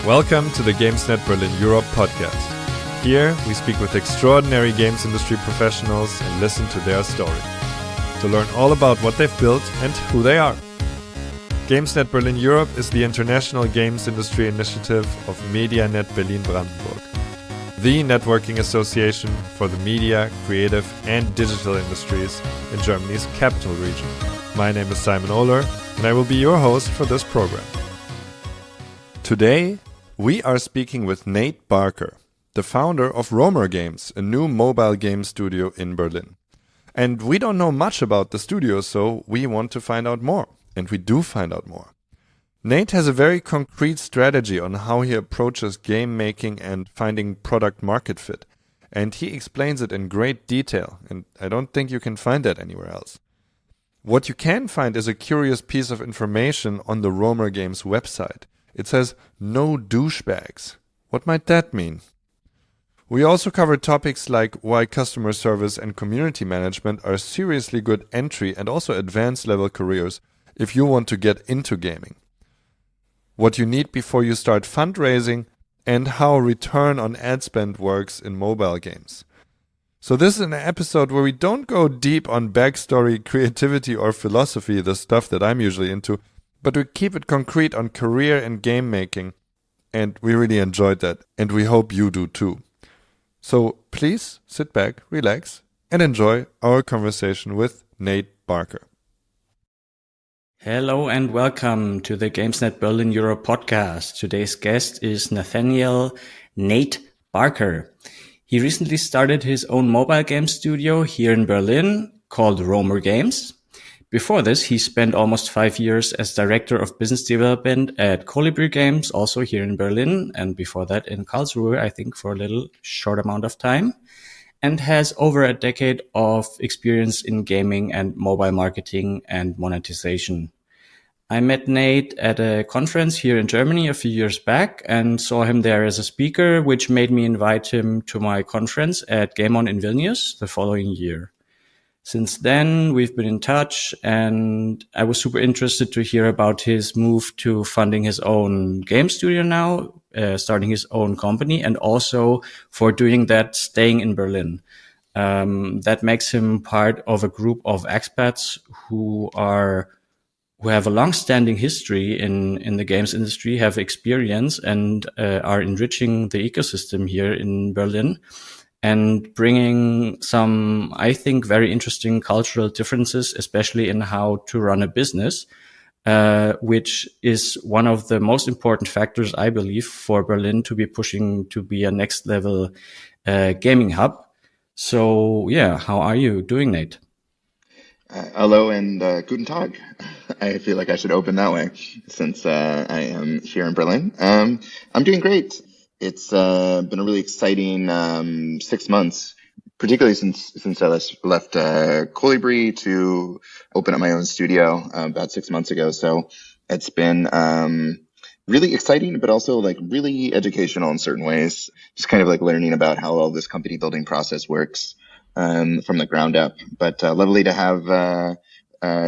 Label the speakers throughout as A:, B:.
A: Welcome to the GamesNet Berlin Europe podcast. Here, we speak with extraordinary games industry professionals and listen to their story, to learn all about what they've built and who they are. GamesNet Berlin Europe is the international games industry initiative of MediaNet Berlin Brandenburg, the networking association for the media, creative and digital industries in Germany's capital region. My name is Simon Ohler, and I will be your host for this program. Today, we are speaking with Nate Barker, the founder of Romer Games, a new mobile game studio in Berlin. And we don't know much about the studio, so we want to find out more. And we do find out more. Nate has a very concrete strategy on how he approaches game making and finding product market fit. And he explains it in great detail, and I don't think you can find that anywhere else. What you can find is a curious piece of information on the Romer Games website. It says, no douchebags. What might that mean? We also cover topics like why customer service and community management are seriously good entry and also advanced level careers if you want to get into gaming. What you need before you start fundraising and how return on ad spend works in mobile games. So this is an episode where we don't go deep on backstory, creativity or philosophy, the stuff that I'm usually into, but we keep it concrete on career and game making, and we really enjoyed that, and we hope you do too. So please sit back, relax, and enjoy our conversation with Nate Barker.
B: Hello and welcome to the GamesNet Berlin Europe podcast. Today's guest is Nathaniel Nate Barker. He recently started his own mobile game studio here in Berlin called Romer Games. Before this, he spent almost 5 years as director of business development at Colibri Games, also here in Berlin, and before that in Karlsruhe, I think for a little short amount of time, and has over a decade of experience in gaming and mobile marketing and monetization. I met Nate at a conference here in Germany a few years back and saw him there as a speaker, which made me invite him to my conference at GameOn in Vilnius the following year. Since then, we've been in touch, and I was super interested to hear about his move to funding his own game studio now, starting his own company, and also for doing that, staying in Berlin. That makes him part of a group of expats who have a long-standing history in the games industry, have experience, and are enriching the ecosystem here in Berlin, and bringing some, I think, very interesting cultural differences, especially in how to run a business, which is one of the most important factors, I believe, for Berlin to be pushing to be a next level gaming hub. So, yeah, how are you doing, Nate?
C: Hello and guten Tag. I feel like I should open that way since I am here in Berlin. I'm doing great. It's been a really exciting 6 months, particularly since I left Colibri to open up my own studio about 6 months ago. So it's been really exciting, but also like really educational in certain ways. Just kind of like learning about how all this company building process works from the ground up. But lovely to have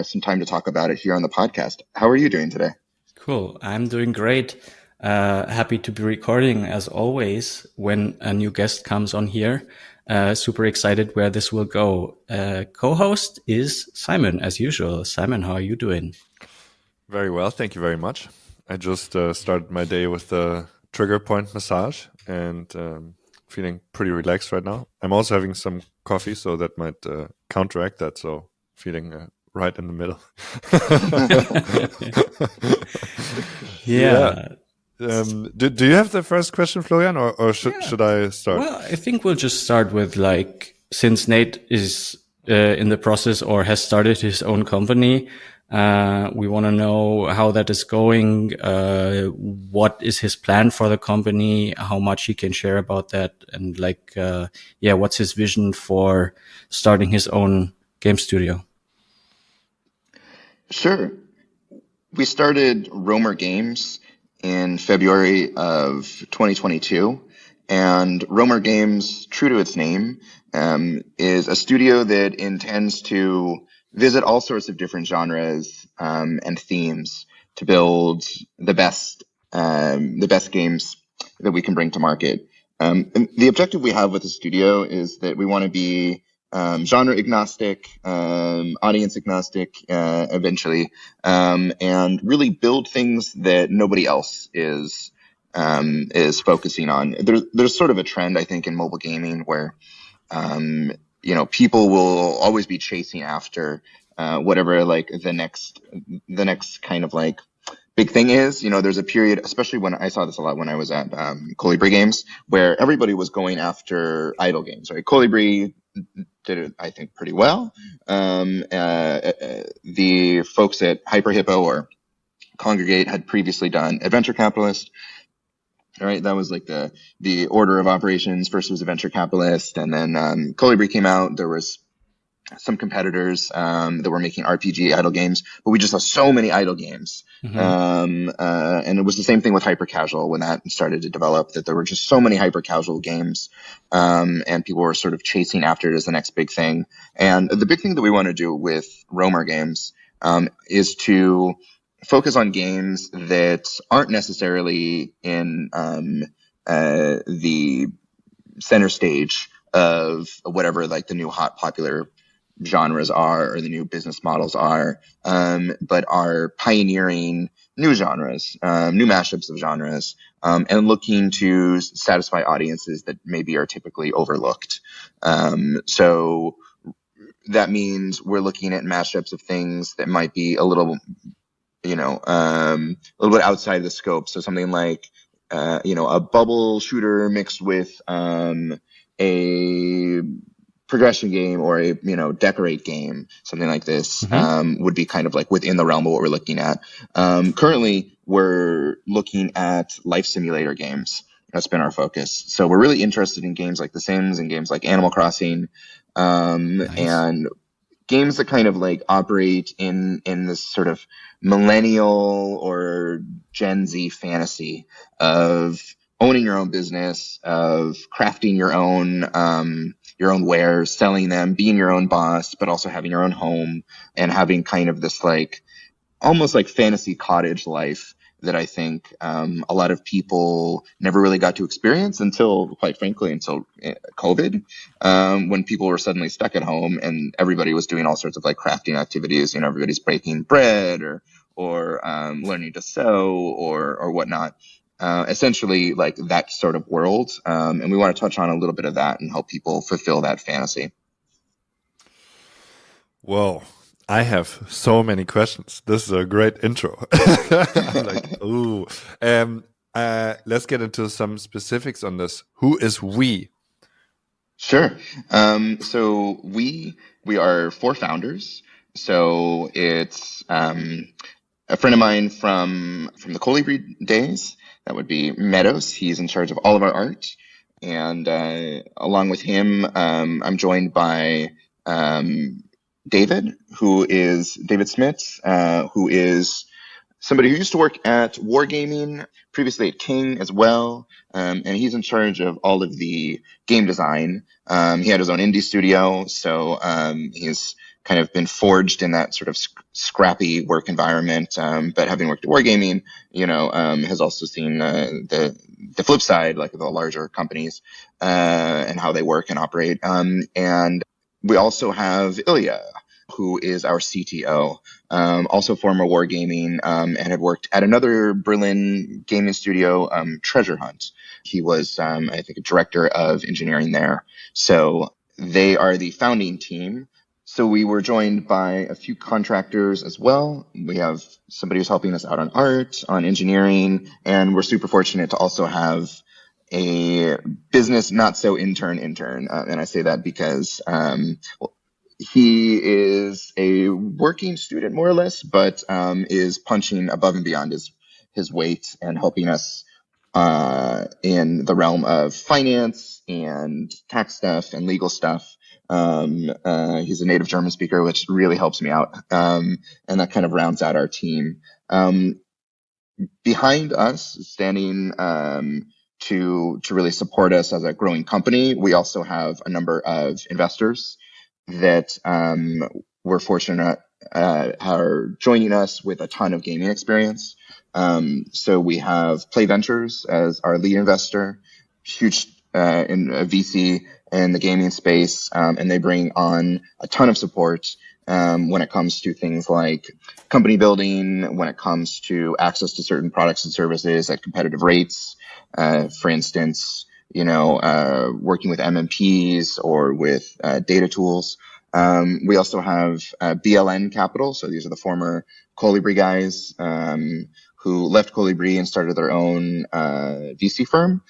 C: some time to talk about it here on the podcast. How are you doing today?
B: Cool. I'm doing great. Happy to be recording as always when a new guest comes on here. Super excited where this will go. Co-host is Simon, as usual. Simon, how are you doing?
A: Very well, thank you very much. I just started my day with the trigger point massage and feeling pretty relaxed right now. I'm also having some coffee, so that might counteract that. So feeling right in the middle.
B: Yeah.
A: Do you have the first question, Florian, or should I start?
B: Well, I think we'll just start with since Nate is in the process or has started his own company, we want to know how that is going. What is his plan for the company? How much he can share about that, and what's his vision for starting his own game studio?
C: Sure. We started Romer Games in February of 2022, and Romer Games, true to its name, is a studio that intends to visit all sorts of different genres and themes to build the best the best games that we can bring to market. And the objective we have with the studio is that we want to be genre agnostic, audience agnostic, eventually, and really build things that nobody else is focusing on. There's sort of a trend, I think, in mobile gaming where people will always be chasing after whatever like the next kind of like big thing is. There's a period, especially when I saw this a lot when I was at Colibri Games, where everybody was going after idle games, right? Colibri did it, I think, pretty well. The folks at Hyper Hippo or Congregate had previously done Adventure Capitalist. All right, that was like the order of operations. First was a venture capitalist, and then Colibri came out. There was some competitors that were making RPG idle games, but we just saw so many idle games. And it was the same thing with hyper casual when that started to develop, that there were just so many hyper casual games, and people were sort of chasing after it as the next big thing. And the big thing that we want to do with Romer games is to focus on games that aren't necessarily in the center stage of whatever like the new hot popular genres are or the new business models are, but are pioneering new genres, new mashups of genres, and looking to satisfy audiences that maybe are typically overlooked. So that means we're looking at mashups of things that might be a little bit outside the scope. So something like, a bubble shooter mixed with a progression game or a, decorate game, something like this, would be kind of like within the realm of what we're looking at. Currently, we're looking at life simulator games. That's been our focus. So we're really interested in games like The Sims and games like Animal Crossing, and games that kind of like operate in this sort of millennial or Gen Z fantasy of owning your own business, of crafting your own wares, selling them, being your own boss, but also having your own home and having kind of this like almost like fantasy cottage life that I think a lot of people never really got to experience until, quite frankly, until COVID, when people were suddenly stuck at home and everybody was doing all sorts of like crafting activities. Everybody's breaking bread or learning to sew or whatnot. Essentially, like that sort of world. And we want to touch on a little bit of that and help people fulfill that fantasy.
A: Whoa. I have so many questions. This is a great intro. Let's get into some specifics on this. Who is we?
C: Sure. So we are 4 founders. So it's a friend of mine from the Colibri days. That would be Meadows. He's in charge of all of our art. And along with him, I'm joined by David Smits, who is somebody who used to work at Wargaming, previously at King as well, and he's in charge of all of the game design. He had his own indie studio, so he's kind of been forged in that sort of scrappy work environment, but having worked at Wargaming, has also seen the flip side, like the larger companies, and how they work and operate. And we also have Ilya, who is our CTO, also former Wargaming, and had worked at another Berlin gaming studio, Treasure Hunt. He was, I think, a director of engineering there. So they are the founding team. So we were joined by a few contractors as well. We have somebody who's helping us out on art, on engineering, and we're super fortunate to also have a business not so intern. And I say that because he is a working student more or less, but is punching above and beyond his weight and helping us in the realm of finance and tax stuff and legal stuff. He's a native German speaker, which really helps me out. And that kind of rounds out our team. Behind us, standing to really support us as a growing company, we also have a number of investors that we're fortunate are joining us with a ton of gaming experience. So we have Play Ventures as our lead investor, huge in a VC in the gaming space, and they bring on a ton of support when it comes to things like company building, when it comes to access to certain products and services at competitive rates. For instance, working with MMPs or with data tools. We also have BLN Capital. So these are the former Colibri guys who left Colibri and started their own VC firm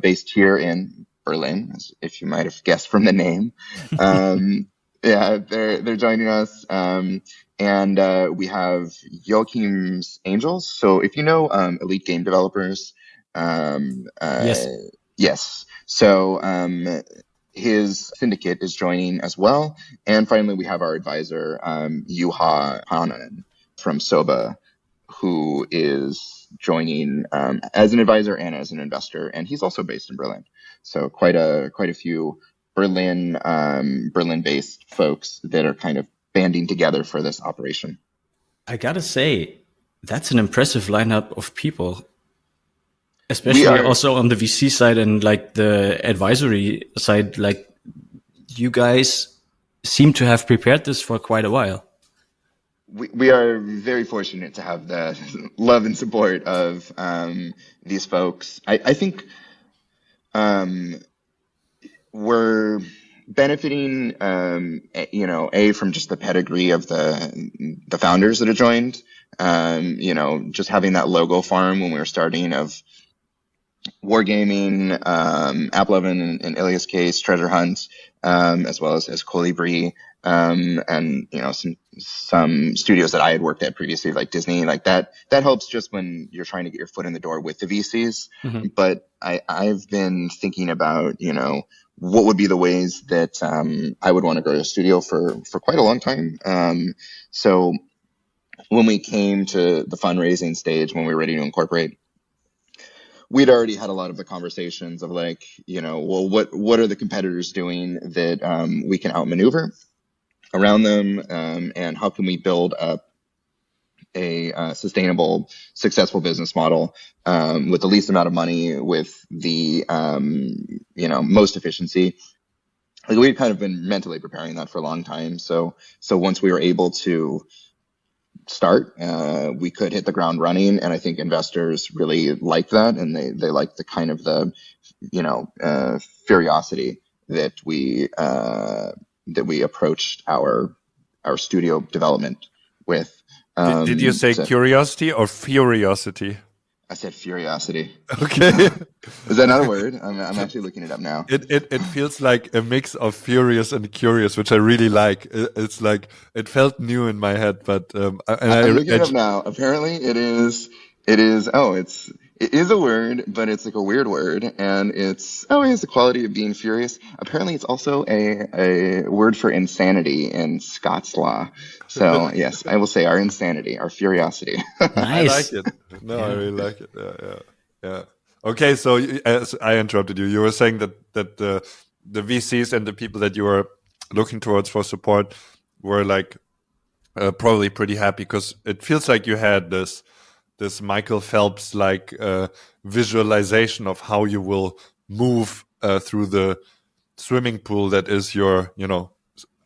C: based here in Berlin, as if you might have guessed from the name. Yeah, they're joining us. And we have Joachim's Angels. So if you know Elite Game Developers,
B: Yes.
C: yes. So his syndicate is joining as well. And finally, we have our advisor, Juha Hananen from Soba, who is joining as an advisor and as an investor. And he's also based in Berlin. So quite a few Berlin-based folks that are kind of banding together for this operation.
B: I gotta say, that's an impressive lineup of people, especially also on the VC side and like the advisory side. Like, you guys seem to have prepared this for quite a while.
C: We are very fortunate to have the love and support of these folks. I think we're benefiting, from just the pedigree of the founders that have joined. Just having that logo farm when we were starting of Wargaming, AppLovin in Ilya's case, Treasure Hunt, as well as Colibri, and some studios that I had worked at previously, like Disney, like that. That helps just when you're trying to get your foot in the door with the VCs. Mm-hmm. But I've been thinking about, what would be the ways that I would want to grow a studio for quite a long time. So when we came to the fundraising stage, when we were ready to incorporate, we'd already had a lot of the conversations of like, well, what are the competitors doing that we can outmaneuver around them, and how can we build up a sustainable, successful business model with the least amount of money, with the most efficiency. Like, we've kind of been mentally preparing that for a long time. So once we were able to start, we could hit the ground running, and I think investors really like that, and they like the kind of the curiosity that we approached our studio development with.
A: Did you say curiosity or furiosity?
C: I said furiosity.
A: Okay.
C: Is that another word? I'm actually looking it up now.
A: It feels like a mix of furious and curious, which I really like. It's like, it felt new in my head, but I'm
C: looking it up now. Apparently it is. It is a word, but it's like a weird word, and it's the quality of being furious. Apparently it's also a word for insanity in Scots law. So yes, I will say our insanity, our furiosity.
B: Nice.
A: I like it. No, I really like it. Yeah. Okay, so as I interrupted you, you were saying that the VCs and the people that you were looking towards for support were like probably pretty happy, because it feels like you had this Michael Phelps like visualization of how you will move through the swimming pool that is your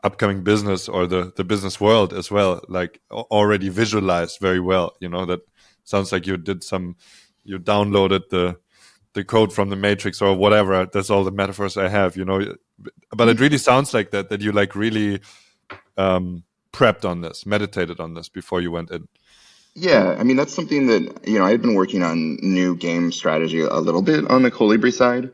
A: upcoming business, or the business world as well, like already visualized very well. That sounds like you downloaded the code from the Matrix or whatever. That's all the metaphors I have, but it really sounds like that you like really prepped on this, meditated on this before you went in.
C: Yeah, I mean, that's something that, I had been working on new game strategy a little bit on the Colibri side.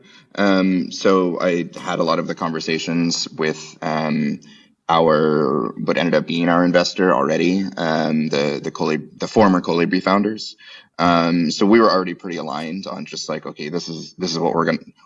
C: So I had a lot of the conversations with what ended up being our investor already, the former Colibri founders. So we were already pretty aligned on just like, okay, this is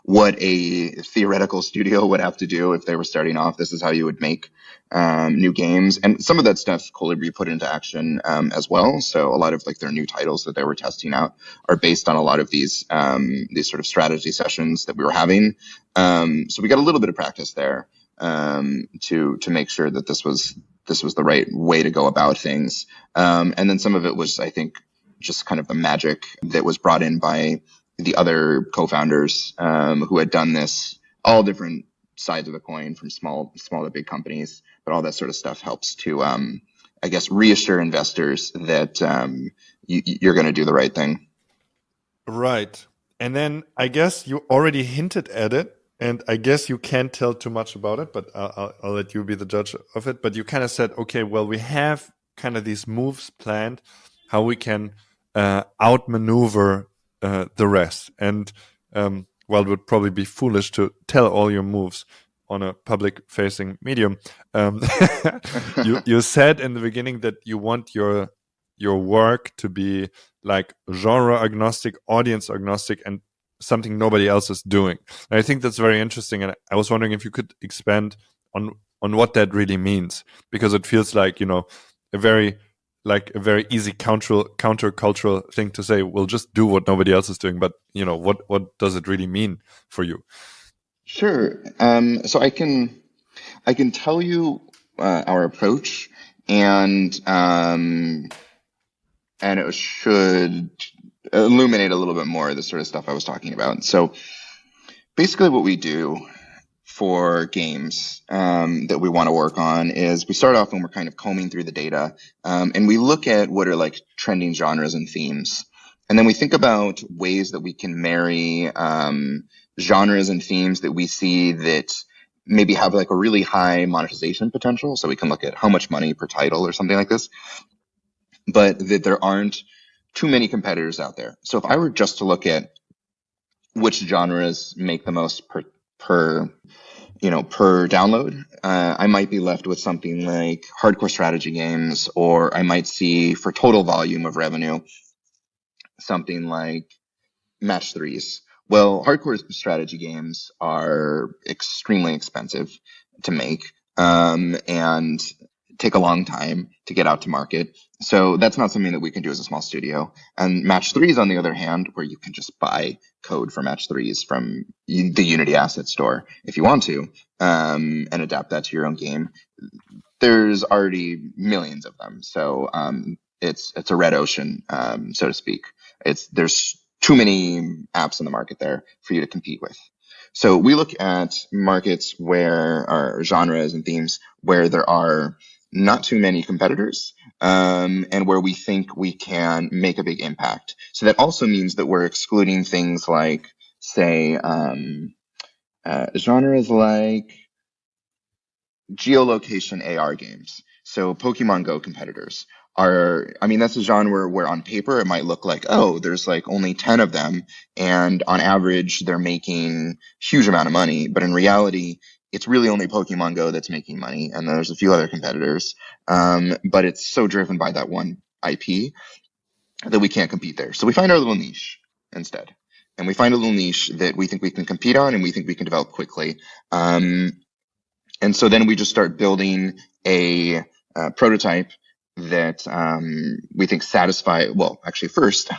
C: what a theoretical studio would have to do if they were starting off. This is how you would make new games, and some of that stuff Colibri put into action as well. So a lot of like their new titles that they were testing out are based on a lot of these sort of strategy sessions that we were having. So we got a little bit of practice there to make sure that this was the right way to go about things. And then some of it was, I think, just kind of the magic that was brought in by the other co-founders who had done this, all different sides of the coin, from small to big companies. But all that sort of stuff helps to, I guess, reassure investors that you're going to do the right thing.
A: Right. And then I guess you already hinted at it, and I guess you can't tell too much about it, but I'll let you be the judge of it. But you kind of said, okay, well, we have kind of these moves planned, how we can outmaneuver the rest. And well, it would probably be foolish to tell all your moves on a public-facing medium. You said in the beginning that you want your work to be like genre agnostic, audience agnostic, and something nobody else is doing. And I think that's very interesting. And I was wondering if you could expand on what that really means, because it feels like, a very easy countercultural thing to say. We'll just do what nobody else is doing. But what does it really mean for you?
C: Sure. So I can tell you our approach, and it should illuminate a little bit more of the sort of stuff I was talking about. So basically what we do for games that we want to work on is we start off when we're kind of combing through the data, and we look at what are like trending genres and themes. And then we think about ways that we can marry genres and themes that we see that maybe have like a really high monetization potential. So we can look at how much money per title or something like this, but that there aren't too many competitors out there. So if I were just to look at which genres make the most per download, I might be left with something like hardcore strategy games, or I might see for total volume of revenue something like match threes. Well, hardcore strategy games are extremely expensive to make, and take a long time to get out to market. So that's not something that we can do as a small studio. And match threes, on the other hand, where you can just buy code for match threes from the Unity asset store if you want to, and adapt that to your own game. There's already millions of them. So it's a red ocean, so to speak. There's too many apps in the market there for you to compete with. So we look at markets where our genres and themes where there are not too many competitors, and where we think we can make a big impact. So that also means that we're excluding things like, say, genres like geolocation AR games. So Pokemon Go competitors that's a genre where on paper it might look like, oh, there's like only 10 of them, and on average they're making huge amount of money. But in reality, it's really only Pokemon Go that's making money, and there's a few other competitors. But it's so driven by that one IP that we can't compete there. So we find our little niche instead. And we find a little niche that we think we can compete on, and we think we can develop quickly. And so then we just start building a prototype that we think first,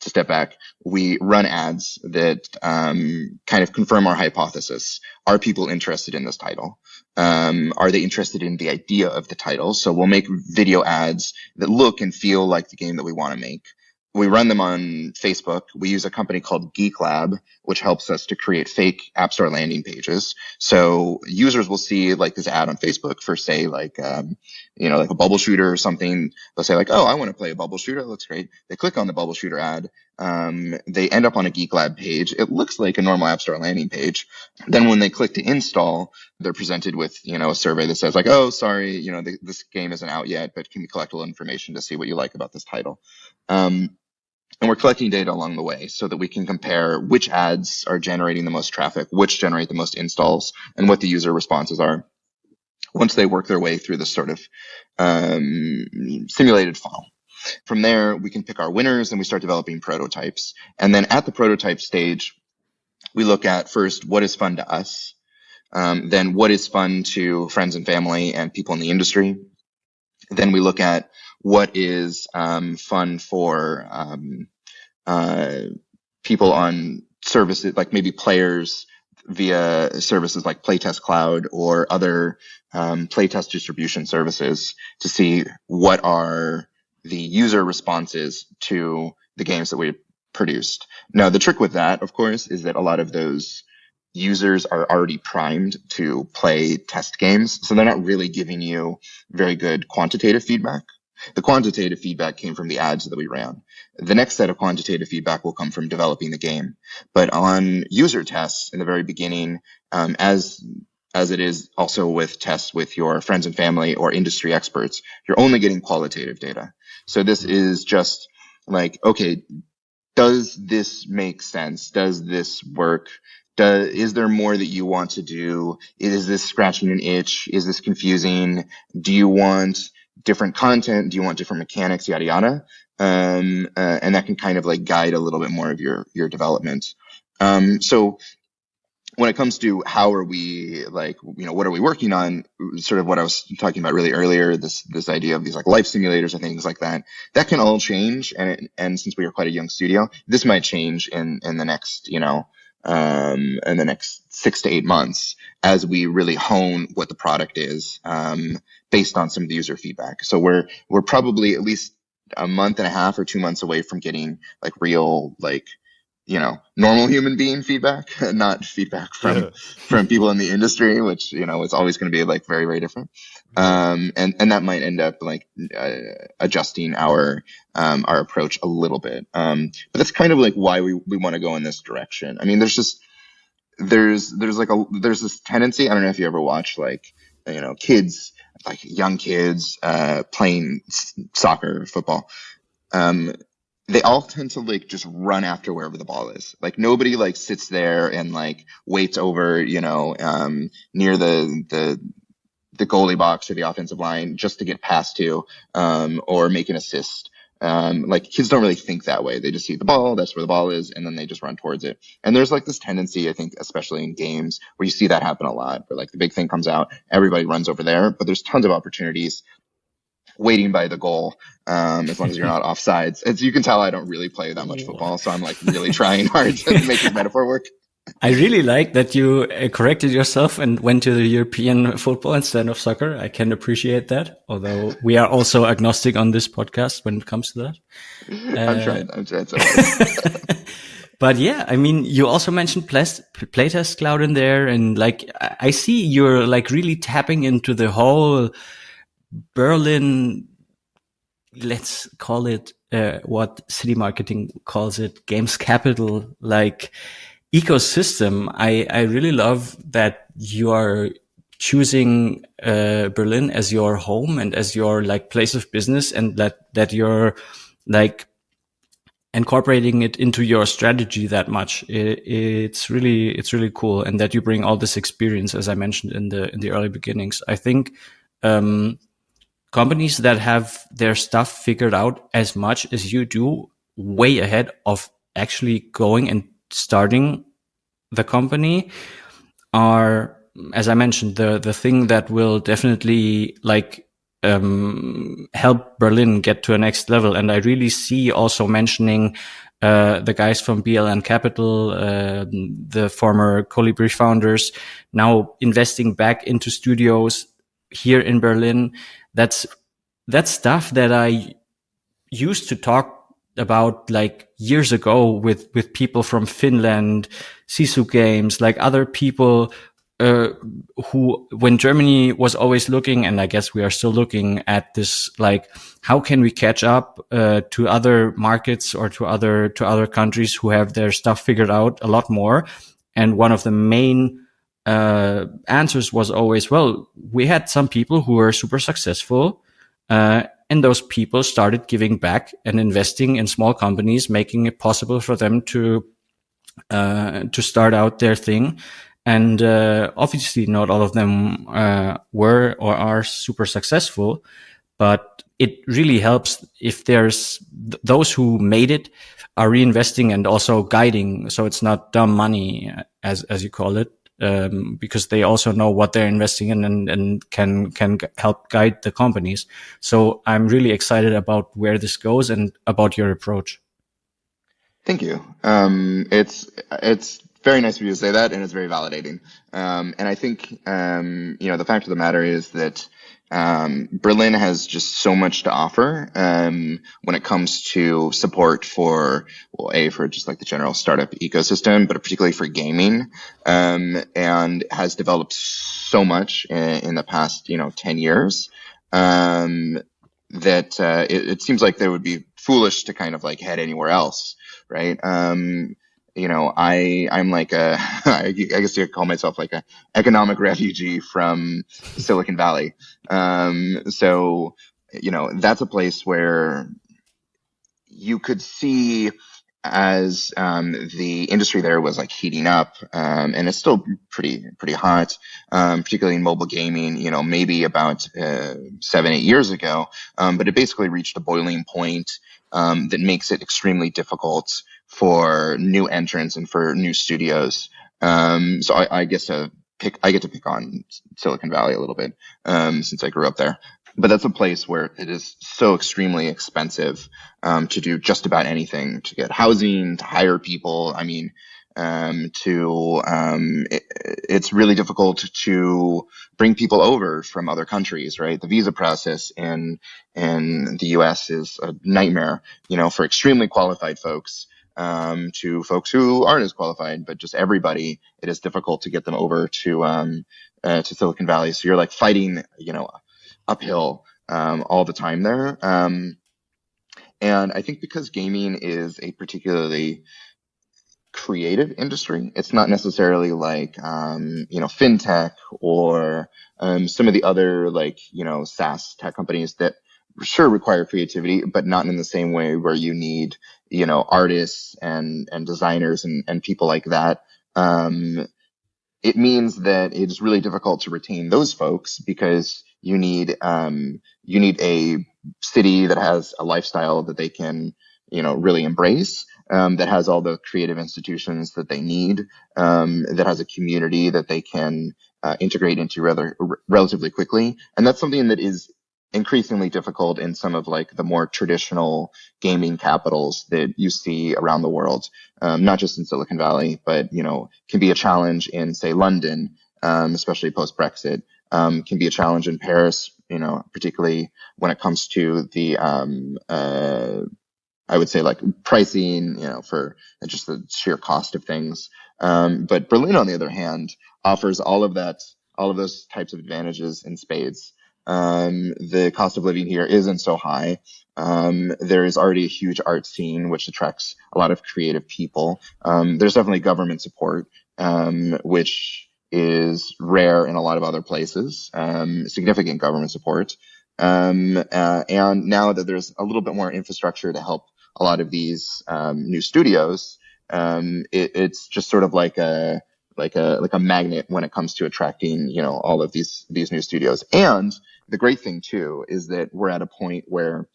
C: to step back, we run ads that kind of confirm our hypothesis. Are people interested in this title? Are they interested in the idea of the title? So we'll make video ads that look and feel like the game that we want to make. We run them on Facebook. We use a company called Geek Lab, which helps us to create fake App Store landing pages. So users will see like this ad on Facebook for, say, like a bubble shooter or something. They'll say like, oh, I want to play a bubble shooter. That looks great. They click on the bubble shooter ad. They end up on a Geek Lab page. It looks like a normal App Store landing page. Then when they click to install, they're presented with, a survey that says like, oh, sorry, this game isn't out yet, but can we collect a little information to see what you like about this title? And we're collecting data along the way so that we can compare which ads are generating the most traffic, which generate the most installs, and what the user responses are once they work their way through this sort of simulated funnel. From there, we can pick our winners, and we start developing prototypes. And then at the prototype stage, we look at first what is fun to us, then what is fun to friends and family and people in the industry. Then we look at what is fun for people on services, like maybe players via services like Playtest Cloud or other playtest distribution services, to see what are the user responses to the games that we produced. Now, the trick with that, of course, is that a lot of those users are already primed to play test games, so they're not really giving you very good quantitative feedback. The quantitative feedback came from the ads that we ran. The next set of quantitative feedback will come from developing the game. But on user tests in the very beginning, as it is also with tests with your friends and family or industry experts, you're only getting qualitative data. So this is just like, okay, does this make sense? Does this work? Is there more that you want to do? Is this scratching an itch? Is this confusing? Do you want different content? Do you want different mechanics? Yada yada. And that can kind of like guide a little bit more of your development. So when it comes to how are we, like, what are we working on, sort of what I was talking about really earlier, this idea of these like life simulators and things like that, that can all change. And since we are quite a young studio, this might change in the next, in the next 6 to 8 months as we really hone what the product is, based on some of the user feedback. So we're probably at least a month and a half or 2 months away from getting like real, like, normal human being feedback, not feedback from people in the industry, which, it's always going to be like very, very different. And that might end up like, adjusting our approach a little bit. But that's kind of like why we want to go in this direction. I mean, there's this tendency. I don't know if you ever watch like, kids, like young kids, playing soccer, football. They all tend to like just run after wherever the ball is. Like nobody like sits there and like waits over, near the goalie box or the offensive line just to get past to, or make an assist. Like kids don't really think that way. They just see the ball, that's where the ball is, and then they just run towards it. And there's like this tendency, I think, especially in games, where you see that happen a lot, where like the big thing comes out, everybody runs over there, but there's tons of opportunities waiting by the goal, as long as you're not offsides. As you can tell, I don't really play that much football, so I'm like really trying hard to make this metaphor work.
B: I really like that you corrected yourself and went to the European football instead of soccer. I can appreciate that, although we are also agnostic on this podcast when it comes to that.
C: I'm trying so hard.
B: But yeah, I mean, you also mentioned Playtest Cloud in there, and like I see you're like really tapping into the whole Berlin, let's call it what city marketing calls it, games capital, like ecosystem. I really love that you are choosing Berlin as your home and as your like place of business, and that you're like incorporating it into your strategy that much. It's really cool, and that you bring all this experience, as I mentioned in the early beginnings. I think companies that have their stuff figured out as much as you do, way ahead of actually going and starting the company, are, as I mentioned, the thing that will definitely like help Berlin get to a next level. And I really see also mentioning the guys from BLN Capital, the former Colibri founders, now investing back into studios here in Berlin. That's stuff that I used to talk about like years ago with people from Finland, Sisu Games, like other people who, when Germany was always looking, and I guess we are still looking at this, like, how can we catch up to other markets or to other countries who have their stuff figured out a lot more. And one of the main answers was always, well, we had some people who were super successful, and those people started giving back and investing in small companies, making it possible for them to start out their thing. And obviously not all of them were or are super successful, but it really helps if there's those who made it are reinvesting and also guiding. So it's not dumb money, as you call it, because they also know what they're investing in and can help guide the companies. So I'm really excited about where this goes and about your approach.
C: Thank you. It's very nice of you to say that, and it's very validating. And I think, the fact of the matter is that, Berlin has just so much to offer when it comes to support for, well, for just like the general startup ecosystem, but particularly for gaming, and has developed so much in the past, 10 years, that it seems like they would be foolish to kind of like head anywhere else, right? I'm like I guess you could call myself like a economic refugee from Silicon Valley. So, that's a place where you could see as the industry there was like heating up, and it's still pretty hot, particularly in mobile gaming. Maybe about 7-8 years ago, but it basically reached a boiling point that makes it extremely difficult for new entrants and for new studios. So I guess I get to pick on Silicon Valley a little bit since I grew up there. But that's a place where it is so extremely expensive to do just about anything, to get housing, to hire people. I mean, it's really difficult to bring people over from other countries, right? The visa process in the U.S. is a nightmare, for extremely qualified folks. To folks who aren't as qualified, but just everybody, it is difficult to get them over to Silicon Valley. So you're like fighting, uphill all the time there. And I think because gaming is a particularly creative industry, it's not necessarily like, fintech or some of the other like, SaaS tech companies that sure require creativity, but not in the same way where you need, artists and designers and people like that. It means that it's really difficult to retain those folks because you need a city that has a lifestyle that they can, really embrace, that has all the creative institutions that they need, that has a community that they can integrate into relatively quickly. And that's something that is increasingly difficult in some of like the more traditional gaming capitals that you see around the world, not just in Silicon Valley, but can be a challenge in, say, London, especially post Brexit, can be a challenge in Paris, particularly when it comes to the I would say like pricing, for just the sheer cost of things. But Berlin, on the other hand, offers all of those types of advantages in spades. The cost of living here isn't so high. There is already a huge art scene, which attracts a lot of creative people. There's definitely government support, which is rare in a lot of other places, significant government support. And now that there's a little bit more infrastructure to help a lot of these new studios, it's just sort of like a magnet when it comes to attracting, all of these new studios. And the great thing too is that we're at a point where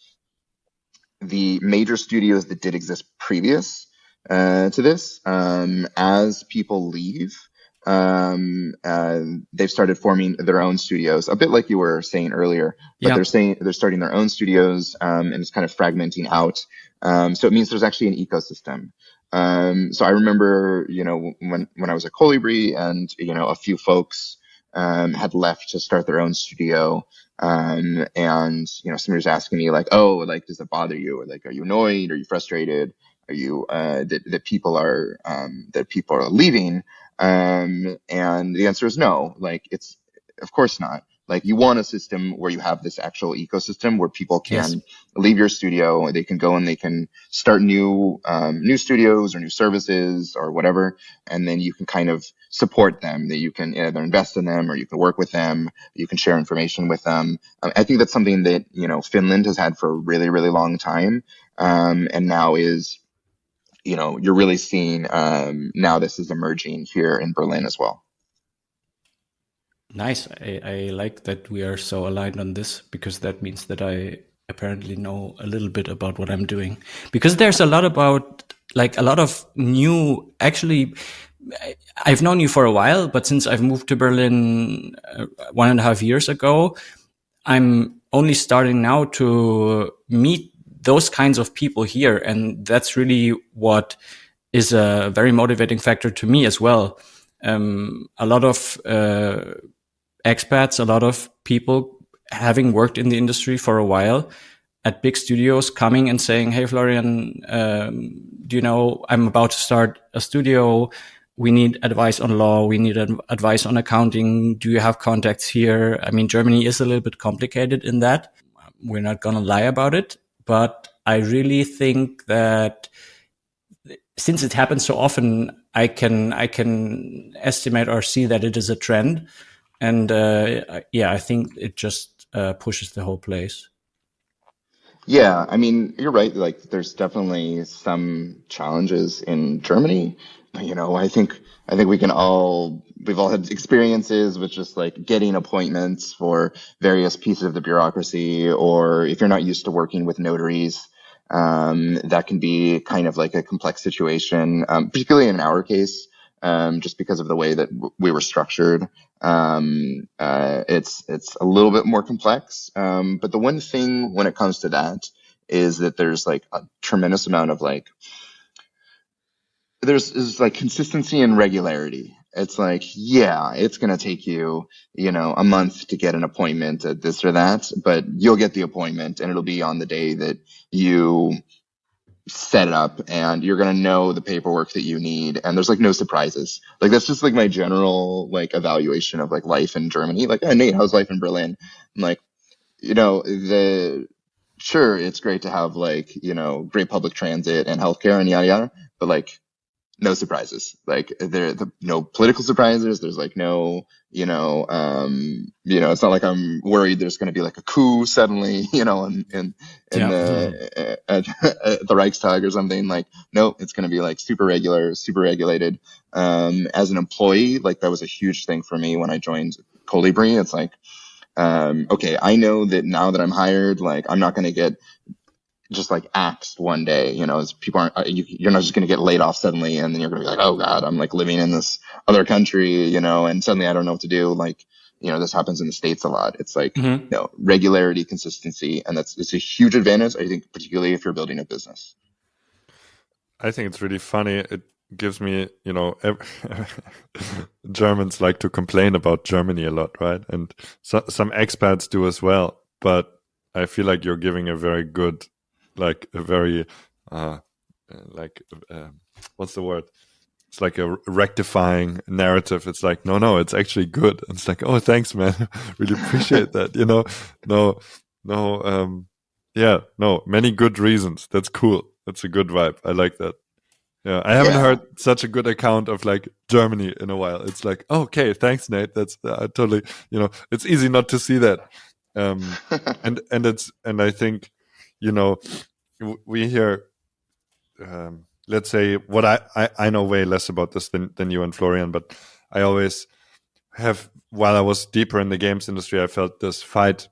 C: the major studios that did exist previous to this, as people leave, they've started forming their own studios, a bit like you were saying earlier. But they're starting their own studios, and it's kind of fragmenting out. So it means there's actually an ecosystem. So I remember, when I was at Colibri and, a few folks had left to start their own studio. And, somebody was asking me like, oh, like, does it bother you? Or like, are you annoyed? Are you frustrated? Are you, that people are leaving? And the answer is no. Like, it's, of course not. Like, you want a system where you have this actual ecosystem where people can leave your studio, they can go and they can start new studios or new services or whatever. And then you can kind of support them, that you can either invest in them or you can work with them, you can share information with them. I think that's something that, Finland has had for a really, really long time. And now is, you're really seeing, now this is emerging here in Berlin as well.
B: Nice. I like that we are so aligned on this, because that means that I apparently know a little bit about what I'm doing, because there's a lot of new, actually, I've known you for a while, but since I've moved to Berlin 1.5 years ago, I'm only starting now to meet those kinds of people here. And that's really what is a very motivating factor to me as well. A lot of expats, a lot of people having worked in the industry for a while, at big studios coming and saying, "Hey, Florian, do you know I'm about to start a studio? We need advice on law. We need advice on accounting. Do you have contacts here?" I mean, Germany is a little bit complicated in that. We're not going to lie about it, but I really think that since it happens so often, I can estimate or see that it is a trend, and I think it just pushes the whole place.
C: Yeah, I mean, you're right. Like, there's definitely some challenges in Germany. I think we've all had experiences with just like getting appointments for various pieces of the bureaucracy, or if you're not used to working with notaries, that can be kind of like a complex situation, particularly in our case, just because of the way that we were structured. It's a little bit more complex. But the one thing when it comes to that is that there's like a tremendous amount of like, there's like consistency and regularity. It's like, yeah, it's going to take you, a month to get an appointment at this or that, but you'll get the appointment and it'll be on the day that you set it up, and you're going to know the paperwork that you need, and there's like no surprises. Like, that's just like my general like evaluation of like life in Germany. Like, oh, Nate, how's life in Berlin? I'm like, sure, it's great to have like, great public transit and healthcare and yada yada, but like, no surprises. Like, no political surprises. There's like no, it's not like I'm worried there's going to be like a coup suddenly, at the Reichstag or something. Like, no, it's going to be like super regular, super regulated. As an employee, like, that was a huge thing for me when I joined Colibri. It's like, okay, I know that now that I'm hired, like, I'm not going to get just like axed one day, as people aren't, you're not just going to get laid off suddenly and then you're going to be like, oh God, I'm like living in this other country, and suddenly I don't know what to do. Like, this happens in the States a lot. It's like, regularity, consistency, and it's a huge advantage, I think, particularly if you're building a business.
A: I think it's really funny. It gives me, Germans like to complain about Germany a lot, right? And some expats do as well. But I feel like you're giving a very good, like a very, what's the word? It's like a rectifying narrative. It's like, no, it's actually good. And it's like, oh, thanks, man. Really appreciate that. Many good reasons. That's cool. That's a good vibe. I like that. Yeah, I haven't heard such a good account of like Germany in a while. It's like, oh, okay, thanks, Nate. That's totally, it's easy not to see that. And I think, we hear, let's say, what I know way less about this than you and Florian, but I always have, while I was deeper in the games industry, I felt this fight.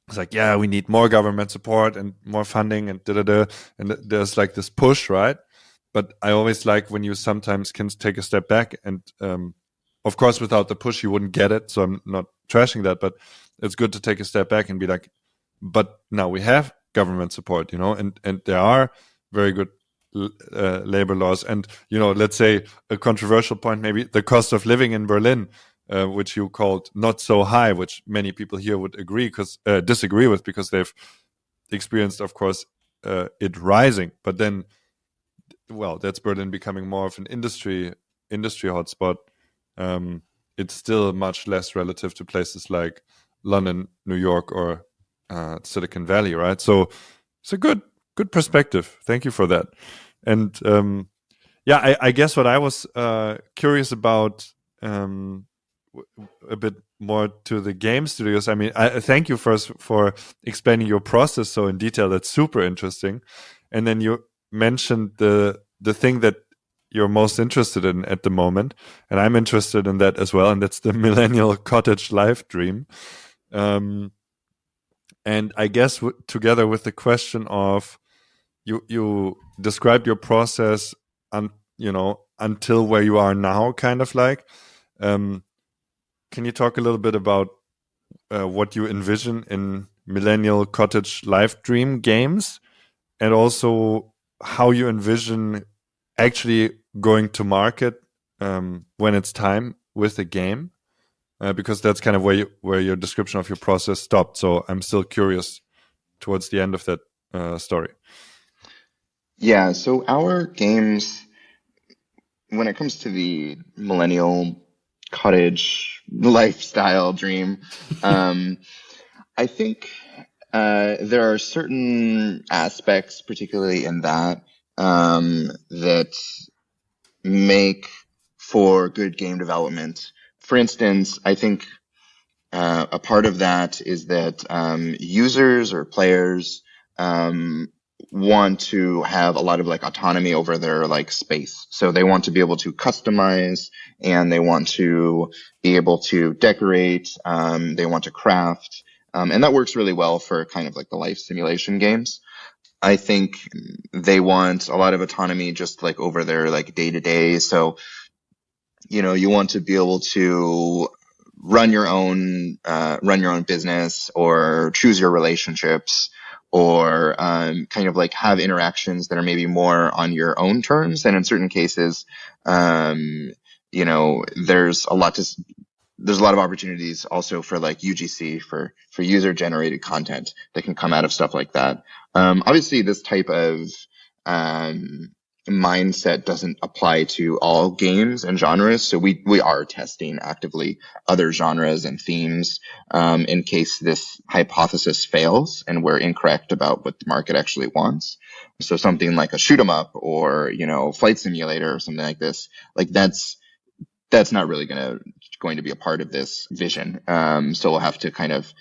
A: It's like, yeah, we need more government support and more funding and and there's like this push, right? But I always like when you sometimes can take a step back and, of course, without the push, you wouldn't get it. So I'm not trashing that, but it's good to take a step back and be like, but now we have government support, and there are very good labor laws. And, let's say a controversial point, maybe the cost of living in Berlin, which you called not so high, which many people here would disagree with because they've experienced, of course, it rising. But then, well, that's Berlin becoming more of an industry hotspot. It's still much less relative to places like London, New York, or Silicon Valley, right? So it's a good perspective. Thank you for that. And I guess what I was curious about a bit more to the game studios. I mean, I thank you first for explaining your process so in detail. That's super interesting. And then you mentioned the thing that you're most interested in at the moment, and I'm interested in that as well, and that's the millennial cottage life dream. And I guess together with the question of you described your process until where you are now, kind of like. Can you talk a little bit about what you envision in millennial cottage life dream games, and also how you envision actually going to market when it's time with the game? because that's kind of where your description of your process stopped. So I'm still curious towards the end of that story.
C: Yeah, so our games, when it comes to the millennial cottage lifestyle dream, I think there are certain aspects, particularly in that, that make for good game development. For instance, I think a part of that is that users or players want to have a lot of like autonomy over their like space. So they want to be able to customize, and they want to be able to decorate. They want to craft. And that works really well for kind of like the life simulation games. I think they want a lot of autonomy just like over their like day to day. So, you want to be able to run your own business, or choose your relationships, or kind of like have interactions that are maybe more on your own terms. And in certain cases, there's a lot of opportunities also for like UGC, for user generated content that can come out of stuff like that. Obviously this type of mindset doesn't apply to all games and genres. So we are testing actively other genres and themes, in case this hypothesis fails and we're incorrect about what the market actually wants. So something like a shoot 'em up, or, flight simulator or something like this, like that's not really going to be a part of this vision. So we'll have to kind of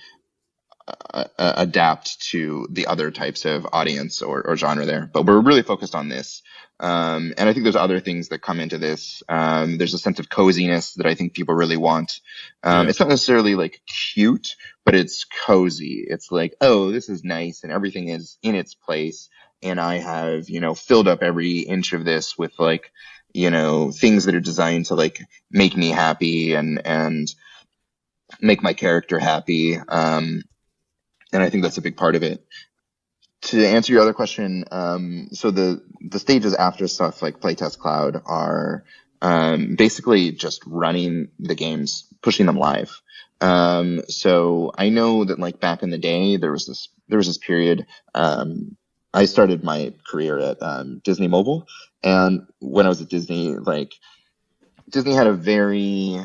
C: adapt to the other types of audience or genre there. But we're really focused on this. And I think there's other things that come into this. There's a sense of coziness that I think people really want. It's not necessarily like cute, but it's cozy. It's like, oh, this is nice, and everything is in its place. And I have, filled up every inch of this with like, things that are designed to like make me happy and make my character happy. And I think that's a big part of it. To answer your other question, so the stages after stuff like Playtest Cloud are basically just running the games, pushing them live. So I know that like back in the day, there was this period. I started my career at Disney Mobile, and when I was at Disney, like Disney had a very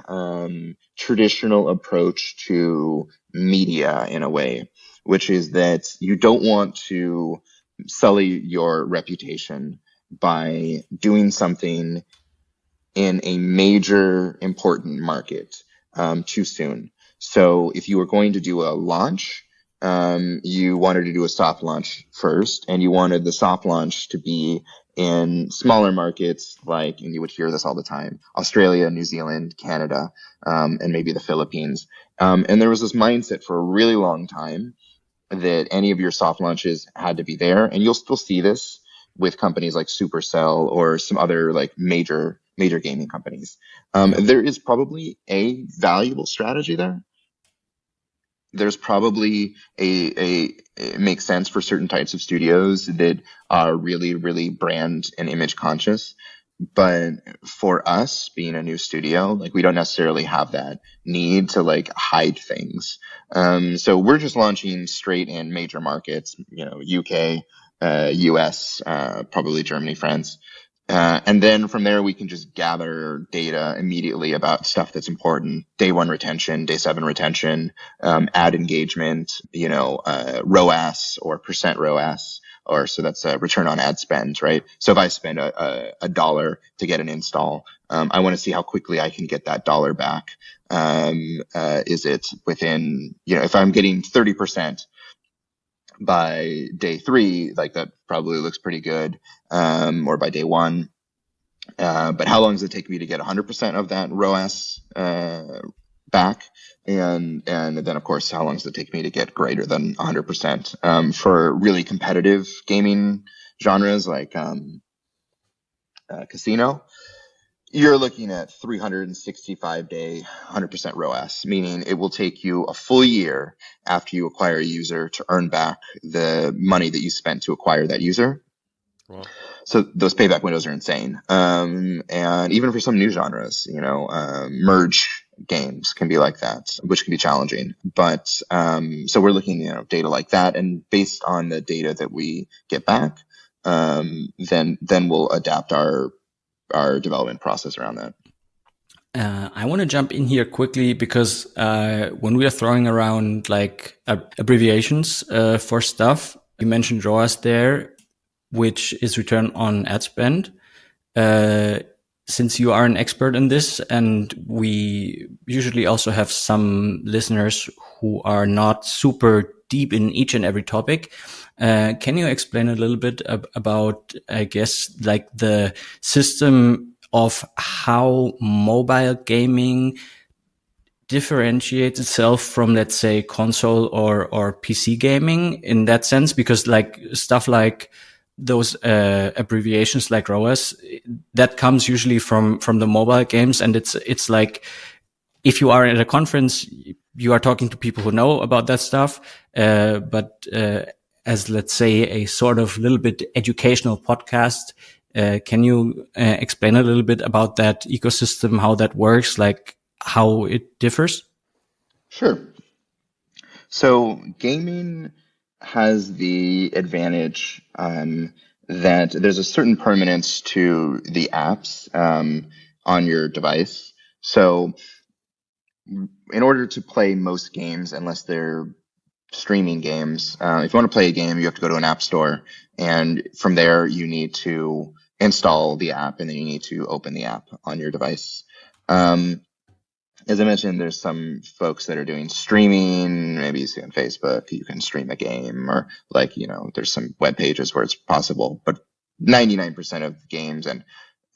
C: traditional approach to media in a way, which is that you don't want to sully your reputation by doing something in a major important market too soon. So if you were going to do a launch, you wanted to do a soft launch first, and you wanted the soft launch to be in smaller markets, like, and you would hear this all the time, Australia, New Zealand, Canada, and maybe the Philippines. And there was this mindset for a really long time that any of your soft launches had to be there. And you'll still see this with companies like Supercell or some other like major gaming companies. There is probably a valuable strategy there. There's probably it makes sense for certain types of studios that are really, really brand and image conscious. But for us being a new studio, like we don't necessarily have that need to like hide things. So we're just launching straight in major markets, UK, US, probably Germany, France. And then from there, we can just gather data immediately about stuff that's important. Day 1 retention, day 7 retention, ad engagement, ROAS or percent ROAS, or so that's a return on ad spend, right? So if I spend a dollar to get an install, I want to see how quickly I can get that dollar back. Is it within, if I'm getting 30% by day 3, like that probably looks pretty good, or by day 1. But how long does it take me to get 100% of that ROAS back? And then, of course, how long does it take me to get greater than 100%? For really competitive gaming genres like casino, you're looking at 365-day, 100% ROAS, meaning it will take you a full year after you acquire a user to earn back the money that you spent to acquire that user.
A: Wow.
C: So those payback windows are insane. And even for some new genres, merge games can be like that, which can be challenging. But so we're looking, data like that, and based on the data that we get back, then we'll adapt our development process around that.
B: I want to jump in here quickly because when we are throwing around like abbreviations for stuff, you mentioned ROAS there, which is return on ad spend. Since you are an expert in this, and we usually also have some listeners who are not super deep in each and every topic, can you explain a little bit about, I guess, like the system of how mobile gaming differentiates itself from, let's say, console or PC gaming in that sense? Because like stuff like those abbreviations like ROAS, that comes usually from the mobile games, and it's like if you are at a conference, you are talking to people who know about that stuff, but as, let's say, a sort of little bit educational podcast, can you explain a little bit about that ecosystem, how that works, like how it differs?
C: Sure. So gaming has the advantage that there's a certain permanence to the apps on your device. So in order to play most games, unless they're streaming games, if you want to play a game, you have to go to an app store, and from there you need to install the app, and then you need to open the app on your device. As I mentioned, there's some folks that are doing streaming. Maybe you see on Facebook, you can stream a game, or like, there's some web pages where it's possible, but 99% of games, and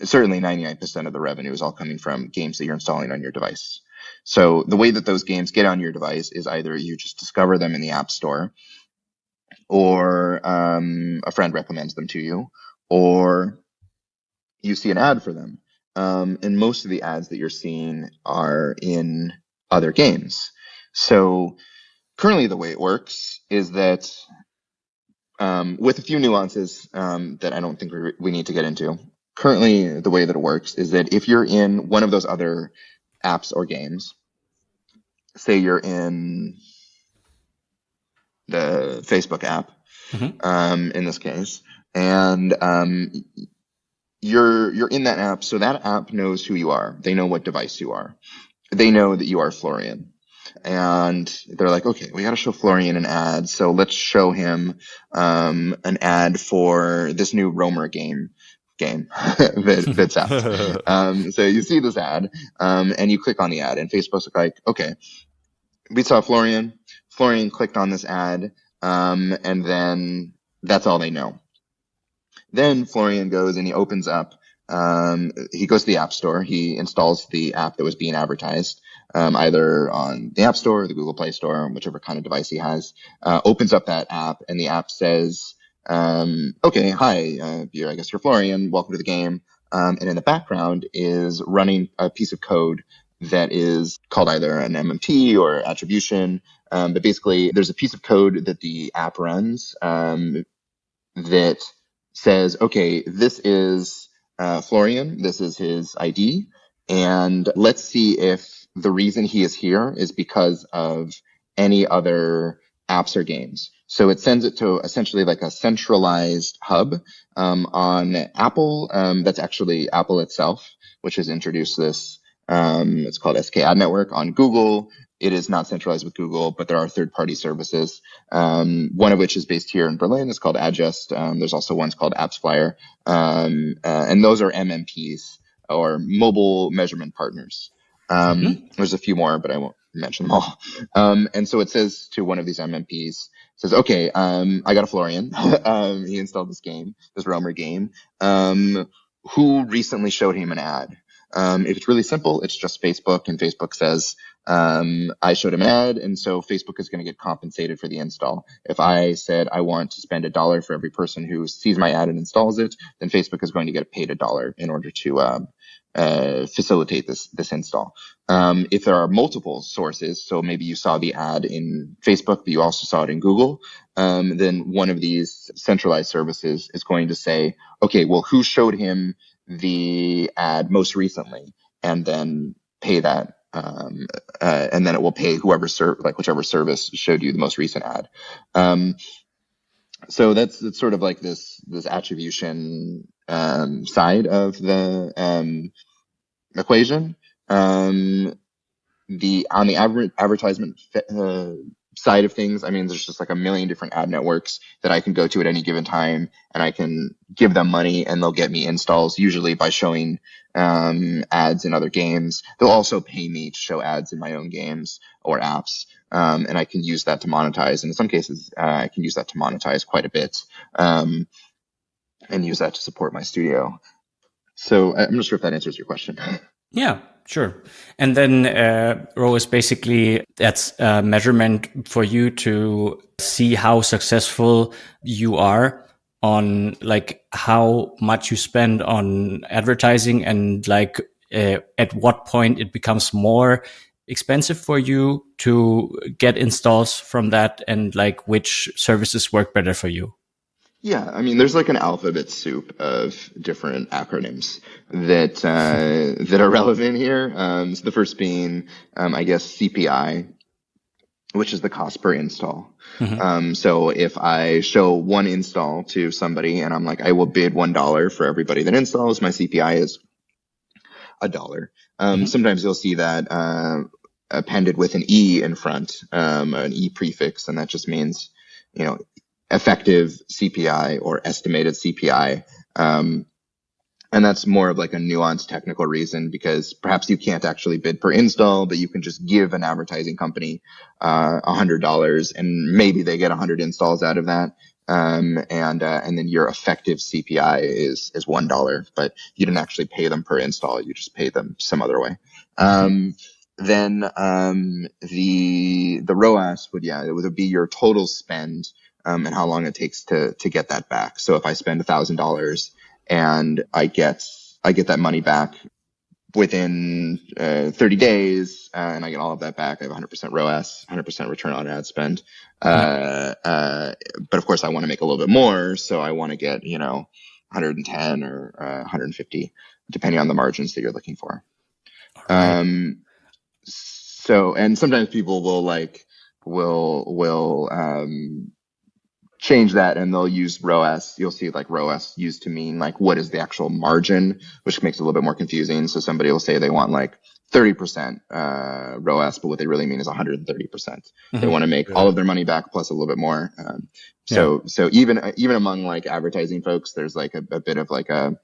C: certainly 99% of the revenue, is all coming from games that you're installing on your device. So the way that those games get on your device is either you just discover them in the App Store, or a friend recommends them to you, or you see an ad for them. And most of the ads that you're seeing are in other games. So currently the way it works is that, with a few nuances that I don't think we need to get into, currently the way that it works is that if you're in one of those other apps or games, say you're in the Facebook app, in this case, and you're in that app, so that app knows who you are. They know what device you are. They know that you are Florian. And they're like, okay, we got to show Florian an ad, so let's show him an ad for this new Romer game that's out. So you see this ad, and you click on the ad, and Facebook's like, okay, we saw Florian clicked on this ad, and then that's all they know. Then Florian goes and he opens up, he goes to the App Store, he installs the app that was being advertised, either on the App Store or the Google Play Store, whichever kind of device he has, opens up that app, and the app says, okay, hi, I guess you're Florian, welcome to the game. And in the background is running a piece of code that is called either an MMP or attribution. But basically, there's a piece of code that the app runs that says, okay, this is Florian, this is his ID, and let's see if the reason he is here is because of any other apps or games. So it sends it to essentially like a centralized hub on Apple. That's actually Apple itself, which has introduced this. It's called SK Ad Network. On Google, it is not centralized with Google, but there are third-party services, one of which is based here in Berlin. It's called Adjust. There's also ones called AppsFlyer, and those are MMPs, or mobile measurement partners. There's a few more, but I won't mention them all. And so it says to one of these MMPs, says, okay, I got a Florian. He installed this game, this Romer game. Who recently showed him an ad? If it's really simple, it's just Facebook, and Facebook says, I showed him an ad, and so Facebook is going to get compensated for the install. If I said I want to spend $1 for every person who sees my ad and installs it, then Facebook is going to get paid $1 in order to facilitate this install. If there are multiple sources, so maybe you saw the ad in Facebook, but you also saw it in Google, then one of these centralized services is going to say, okay, well, who showed him the ad most recently, and then pay that and then it will pay whichever service showed you the most recent ad. So that's sort of like this attribution side of the equation. On the advertisement side of things, I mean, there's just like a million different ad networks that I can go to at any given time, and I can give them money and they'll get me installs, usually by showing ads in other games. They'll also pay me to show ads in my own games or apps, and I can use that to monetize. And in some cases, I can use that to monetize quite a bit, and use that to support my studio. So I'm not sure if that answers your question.
B: Yeah, sure. And then ROAS, basically that's a measurement for you to see how successful you are on like how much you spend on advertising, and like at what point it becomes more expensive for you to get installs from that, and like which services work better for you.
C: Yeah, I mean, there's like an alphabet soup of different acronyms that that are relevant here. So the first being, I guess, CPI, which is the cost per install. So if I show one install to somebody and I'm like, I will bid $1 for everybody that installs, my CPI is $1. Sometimes you'll see that appended with an E in front, an E prefix, and that just means, effective CPI or estimated CPI. And that's more of like a nuanced technical reason, because perhaps you can't actually bid per install, but you can just give an advertising company $100 and maybe they get 100 installs out of that. And then your effective CPI is $1, but you didn't actually pay them per install. You just pay them some other way. Then the ROAS it would be your total spend, and how long it takes to get that back. So if I spend $1,000 and I get that money back within 30 days, and I get all of that back, I have 100% ROAS, 100% return on ad spend. But of course I want to make a little bit more, so I want to get 110 or 150, depending on the margins that you're looking for. Right. So, and sometimes people will change that and they'll use ROAS. You'll see like ROAS used to mean like what is the actual margin, which makes it a little bit more confusing. So somebody will say they want like 30% ROAS, but what they really mean is 130%. They want to make all of their money back plus a little bit more. So even among like advertising folks, there's like a bit of like a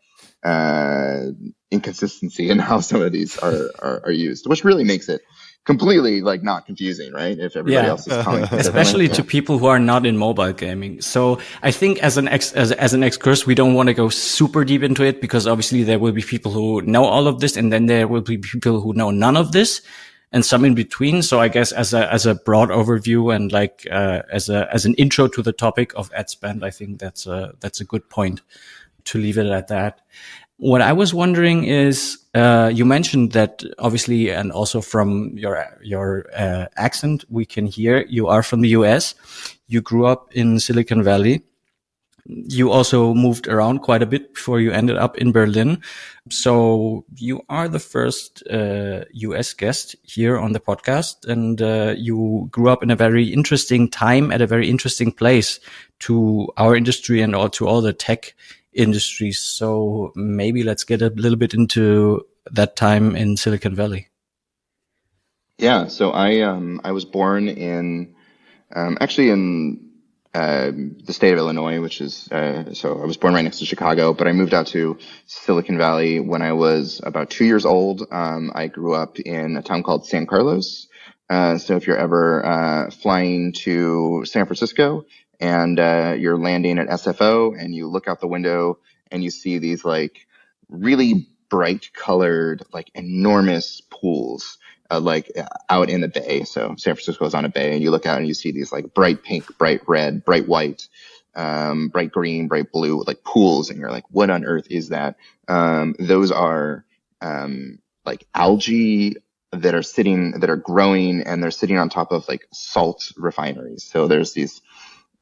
C: inconsistency in how some of these are used, which really makes it completely like not confusing, right? If everybody else is calling it
B: especially to people who are not in mobile gaming. So I think as an excursus, we don't want to go super deep into it, because obviously there will be people who know all of this, and then there will be people who know none of this, and some in between. So I guess as a broad overview and like as an intro to the topic of ad spend, I think that's a good point to leave it at that. What I was wondering is, you mentioned that obviously, and also from your accent, we can hear you are from the US. You grew up in Silicon Valley. You also moved around quite a bit before you ended up in Berlin. So you are the first US guest here on the podcast, and you grew up in a very interesting time at a very interesting place to our industry and to all the tech industries. So maybe let's get a little bit into that time in Silicon Valley.
C: Yeah, so I was born in actually in the state of Illinois, which is so I was born right next to Chicago, but I moved out to Silicon Valley when I was about 2 years old. I grew up in a town called San Carlos. So if you're ever flying to San Francisco and you're landing at SFO and you look out the window and you see these like really bright colored, like enormous pools, out in the bay. So San Francisco is on a bay, and you look out and you see these like bright pink, bright red, bright white, bright green, bright blue, like pools. And you're like, what on earth is that? Those are like algae that are growing, and they're sitting on top of like salt refineries. So there's these,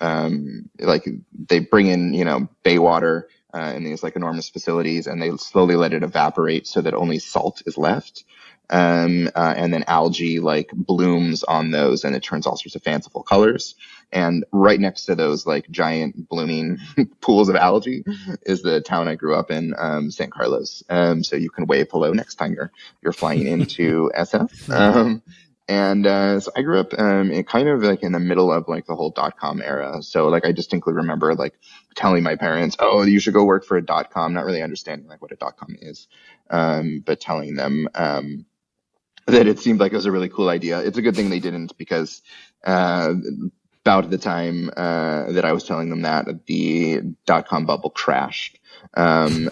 C: like they bring in, bay water, in these like enormous facilities, and they slowly let it evaporate so that only salt is left. and then algae like blooms on those, and it turns all sorts of fanciful colors. And right next to those like giant blooming pools of algae is the town I grew up in, San Carlos. So you can wave hello next time you're flying into SF. So I grew up in kind of like in the middle of like the whole .com era. So like I distinctly remember like telling my parents, "Oh, you should go work for a .com," not really understanding like what a .com is, but telling them that it seemed like it was a really cool idea. It's a good thing they didn't, because about the time that I was telling them that, the .com bubble crashed. And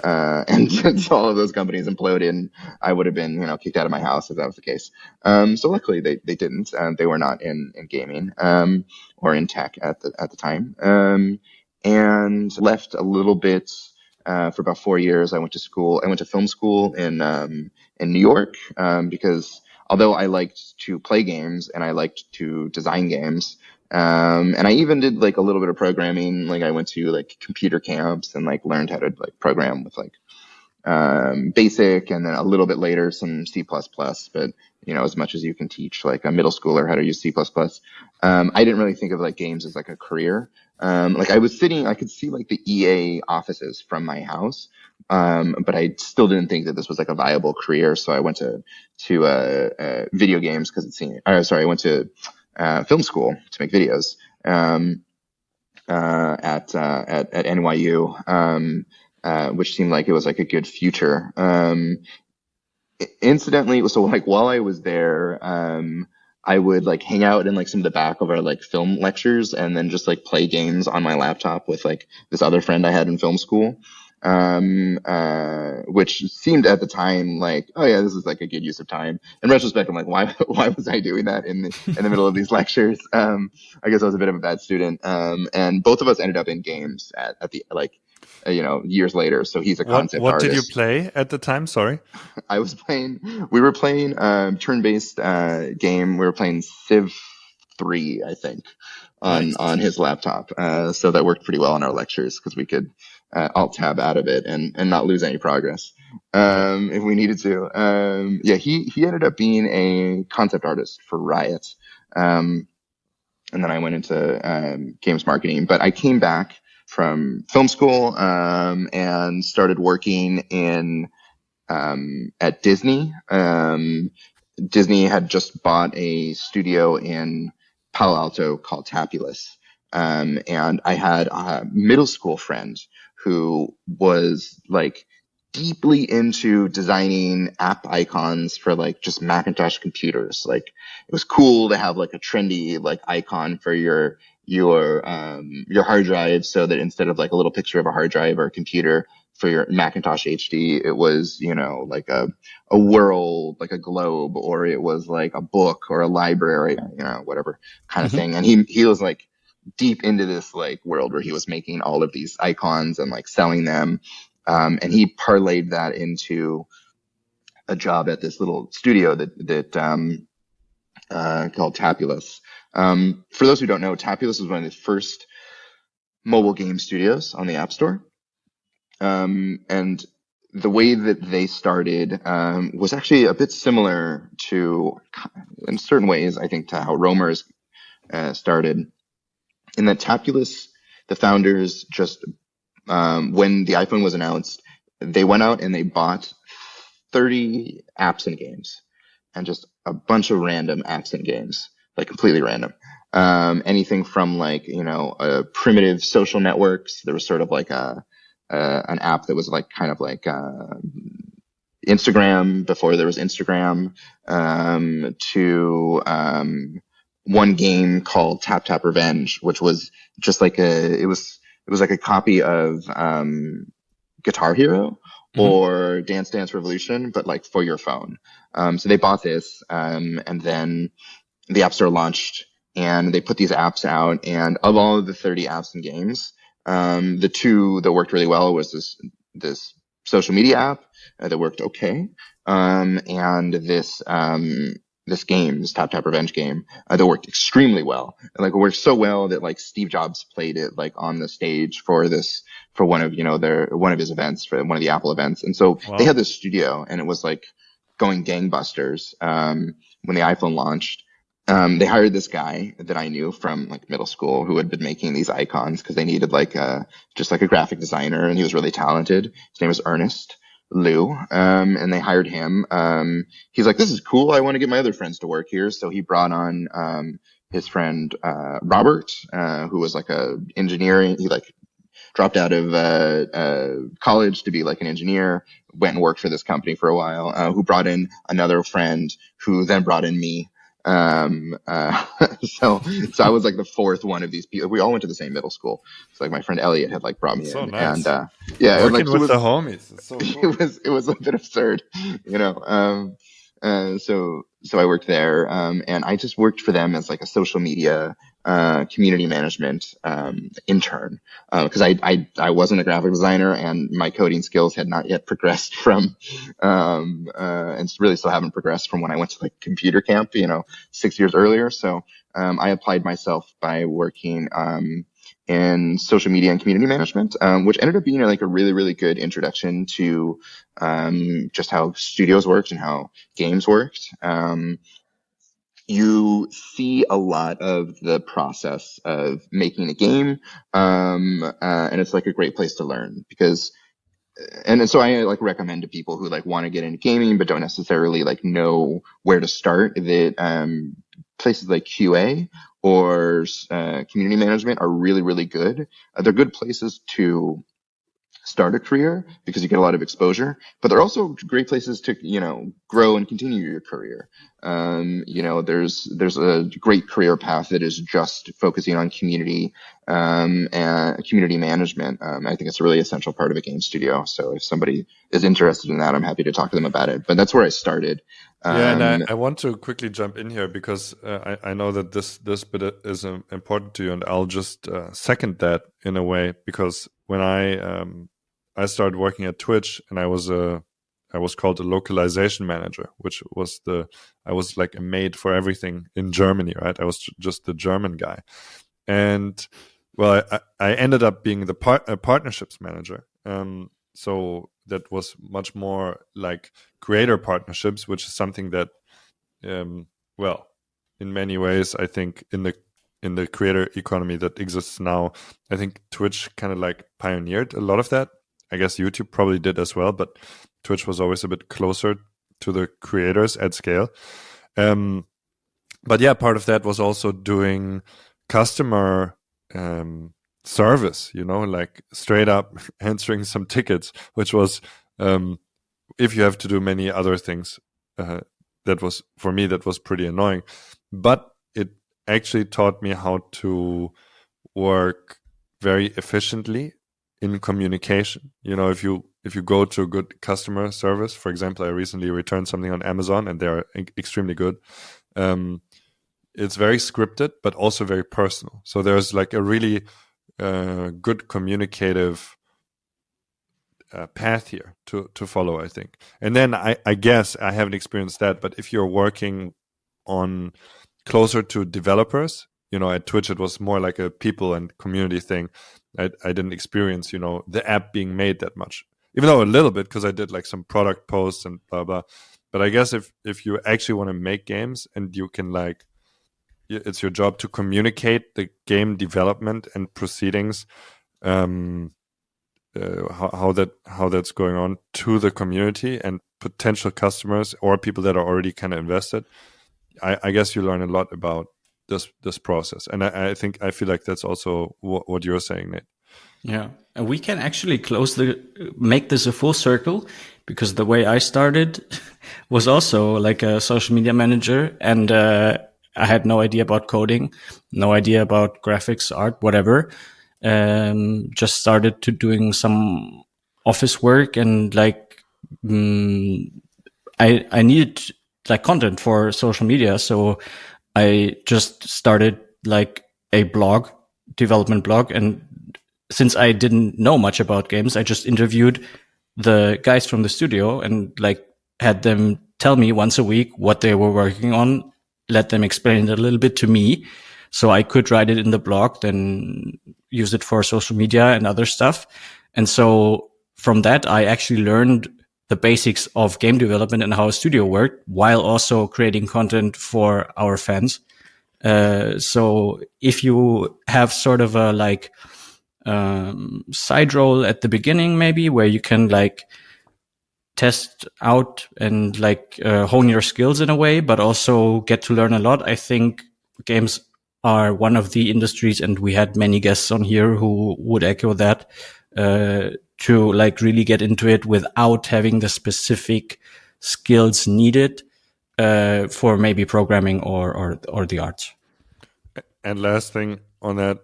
C: so all of those companies imploded, and I would have been, kicked out of my house if that was the case. So luckily they didn't. They were not in gaming, or in tech at the time. And left a little bit, for about 4 years. I went to school. I went to film school in New York, because although I liked to play games and I liked to design games, and I even did like a little bit of programming. Like I went to like computer camps and like learned how to like program with like BASIC, and then a little bit later some C++, but as much as you can teach like a middle schooler how to use C++. I didn't really think of like games as like a career. Like I could see like the EA offices from my house, but I still didn't think that this was like a viable career. So I went to video games because I went to film school to make videos at NYU, which seemed like it was like a good future. Incidentally, so like while I was there, I would like hang out in like some of the back of our like film lectures, and then just like play games on my laptop with like this other friend I had in film school. Which seemed at the time like, oh yeah, this is like a good use of time. In retrospect, I'm like, why was I doing that in the middle of these lectures? I guess I was a bit of a bad student. And both of us ended up in games at the like, years later. So he's a concept
A: What
C: artist.
A: did you play at the time? Sorry.
C: We were playing turn-based game. We were playing Civ 3, I think, on his laptop. So that worked pretty well in our lectures, because we could alt tab out of it and not lose any progress if we needed to. He ended up being a concept artist for Riot. And then I went into games marketing. But I came back from film school and started working at Disney. Disney had just bought a studio in Palo Alto called Tapulous. And I had a middle school friend who was like deeply into designing app icons for like just Macintosh computers. Like it was cool to have like a trendy like icon for your hard drive, so that instead of like a little picture of a hard drive or a computer for your Macintosh HD, it was, like a world, like a globe, or it was like a book or a library, whatever kind of thing. And he was like deep into this like world where he was making all of these icons and like selling them. And he parlayed that into a job at this little studio that called Tapulous. For those who don't know, Tapulous was one of the first mobile game studios on the App Store. And the way that they started was actually a bit similar to, in certain ways, I think, to how Romer's started. In that Tapulous, the founders just, when the iPhone was announced, they went out and they bought 30 apps and games, and just a bunch of random apps and games, like completely random. Anything from like, primitive social networks. There was sort of like an app that was like kind of like Instagram before there was Instagram, to one game called Tap Tap Revenge, which was just like it was like a copy of Guitar Hero or Dance Dance Revolution, but like for your phone. So they bought this, and then the App Store launched, and they put these apps out. And of all of the 30 apps and games, the two that worked really well was this social media app that worked okay, and this game, this Tap Tap Revenge game, that worked extremely well. And like it worked so well that like Steve Jobs played it like on the stage for one of his events, for one of the Apple events. And so they had this studio, and it was like going gangbusters when the iPhone launched. They hired this guy that I knew from like middle school who had been making these icons because they needed just like a graphic designer, and he was really talented. His name was Ernest Liu, and they hired him. He's like, this is cool. I want to get my other friends to work here. So he brought on his friend Robert, who was like a engineering. He like dropped out of college to be like an engineer, went and worked for this company for a while, who brought in another friend who then brought in me. So I was like the fourth one of these people. We all went to the same middle school. So like my friend Elliot had like brought me
A: so
C: in,
A: nice.
C: and yeah,
A: working
C: like, so
A: with the homies. It's so cool.
C: It was a bit absurd, you know. So I worked there, and I just worked for them as like a social media community management intern, because I wasn't a graphic designer and my coding skills had not yet progressed from and really still haven't progressed from when I went to like computer camp, 6 years earlier. So I applied myself by working in social media and community management, which ended up being like a really, really good introduction to just how studios worked and how games worked. You see a lot of the process of making a game, and it's like a great place to learn because. And so I like recommend to people who like want to get into gaming but don't necessarily like know where to start that places like QA or community management are really, really good. They're good places to start a career because you get a lot of exposure, but they're also great places to, grow and continue your career. There's a great career path that is just focusing on community, and community management. I think it's a really essential part of a game studio. So if somebody is interested in that, I'm happy to talk to them about it, but that's where I started.
A: Yeah, and I want to quickly jump in here because I know that this bit is important to you, and I'll just second that in a way, because when I started working at Twitch, and I was called a localization manager, which was I was like a maid for everything in Germany, right? I was just the German guy, and well, I ended up being the partnerships manager. So that was much more like creator partnerships, which is something that, well, in many ways, I think in the creator economy that exists now, I think Twitch kind of like pioneered a lot of that. I guess YouTube probably did as well, but Twitch was always a bit closer to the creators at scale. But yeah, part of that was also doing customer service, like straight up answering some tickets, which was, if you have to do many other things, that was pretty annoying. But it actually taught me how to work very efficiently in communication. If you go to a good customer service, for example, I recently returned something on Amazon and they're extremely good. It's very scripted, but also very personal. So there's like a really good communicative path here to follow, I think. And then I guess I haven't experienced that, but if you're working on closer to developers, at Twitch, it was more like a people and community thing. I didn't experience, the app being made that much, even though a little bit, because I did like some product posts and blah, blah. But I guess if you actually want to make games and you can it's your job to communicate the game development and proceedings, how that's going on to the community and potential customers or people that are already kind of invested, I guess you learn a lot about this process. And I feel like that's also what you're saying, Nate.
B: Yeah. And we can actually make this a full circle, because the way I started was also like a social media manager, and I had no idea about coding, no idea about graphics, art, whatever. Just started to doing some office work, and like I needed like content for social media, so I just started like a development blog. And since I didn't know much about games, I just interviewed the guys from the studio and like had them tell me once a week what they were working on, let them explain it a little bit to me so I could write it in the blog, then use it for social media and other stuff. And so from that, I actually learned the basics of game development and how a studio worked, while also creating content for our fans. So if you have sort of a like side role at the beginning, maybe where you can like test out and like hone your skills in a way, but also get to learn a lot. I think games are one of the industries, and we had many guests on here who would echo that, to like really get into it without having the specific skills needed for maybe programming or the arts.
A: And last thing on that,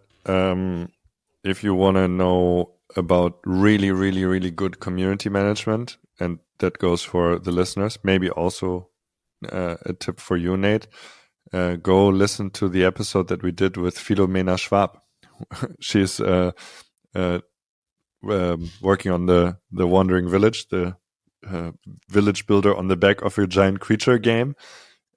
A: if you want to know about really, really, really good community management, and that goes for the listeners, maybe also a tip for you, Nate, go listen to the episode that we did with Philomena Schwab. She's working on the Wandering Village, the village builder on the back of a giant creature game.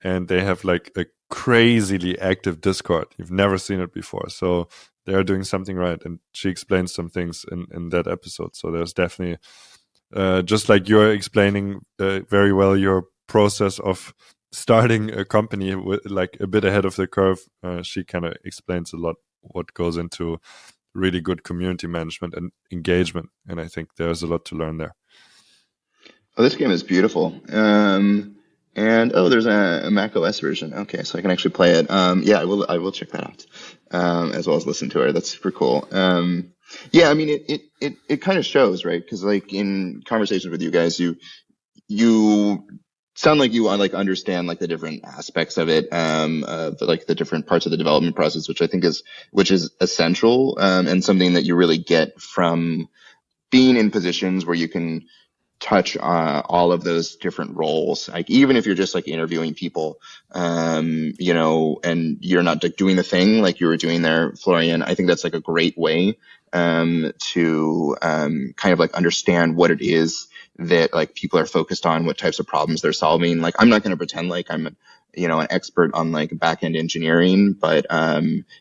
A: And they have like a crazily active Discord. You've never seen it before. So they're doing something right. And she explains some things in that episode. So there's definitely, just like you're explaining very well your process of starting a company with like a bit ahead of the curve, she kind of explains a lot what goes into really good community management and engagement. And I think there's a lot to learn there.
C: Oh, this game is beautiful. And there's a Mac OS version. Okay, so I can actually play it. Yeah, I will check that out, as well as listen to it. That's super cool. Yeah, I mean, it kind of shows, right? Because like in conversations with you guys, you sound like you like understand like the different aspects of it, like the different parts of the development process, which I think is essential, and something that you really get from being in positions where you can touch all of those different roles. Like even if you're just like interviewing people, you know, and you're not like doing the thing like you were doing there, Florian, I think that's like a great way to kind of like understand what it is that like people are focused on, what types of problems they're solving. Like I'm not going to pretend like I'm you know, an expert on like back-end engineering, but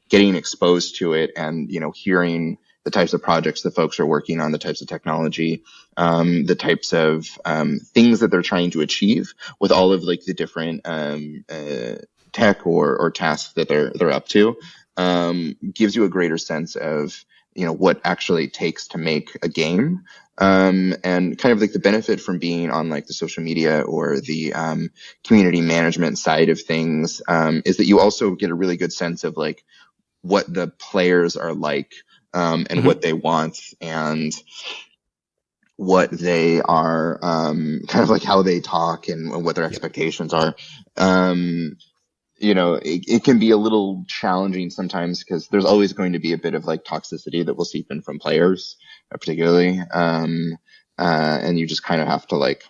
C: getting exposed to it and, you know, hearing the types of projects that folks are working on, the types of technology, the types of things that they're trying to achieve with all of like the different tech or tasks that they're up to, gives you a greater sense of, you know, what actually takes to make a game. And kind of like the benefit from being on like the social media or the community management side of things is that you also get a really good sense of like what the players are like, and what they want and what they are, kind of like how they talk and what their expectations are. You know, it can be a little challenging sometimes because there's always going to be a bit of like toxicity that will seep in from players, particularly. And you just kind of have to like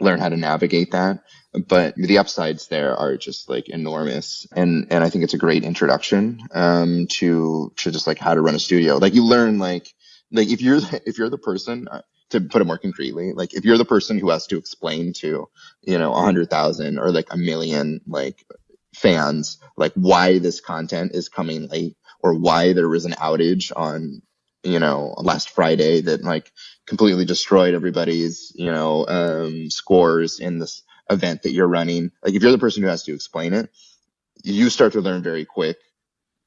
C: learn how to navigate that. But the upsides there are just like enormous. And I think it's a great introduction, to just like how to run a studio. Like you learn like if you're the person, to put it more concretely, like if you're the person who has to explain to, you know, 100,000 or like 1 million, like fans, like why this content is coming late or why there was an outage on, you know, last Friday that like completely destroyed everybody's, you know, scores in this event that you're running. Like if you're the person who has to explain it, you start to learn very quick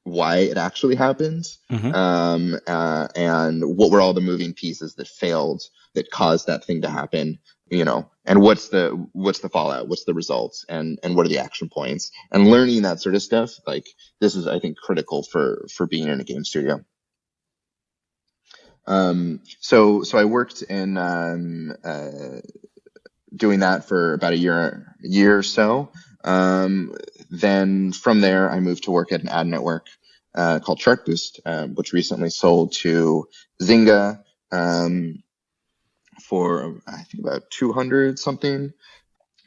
C: why it actually happens, and what were all the moving pieces that failed that caused that thing to happen, you know, and what's the fallout, what's the results, and what are the action points, and learning that sort of stuff. Like this is, I think, critical for being in a game studio. So I worked in doing that for about a year or so. Then from there, I moved to work at an ad network called Chartboost, which recently sold to Zynga for I think about 200 something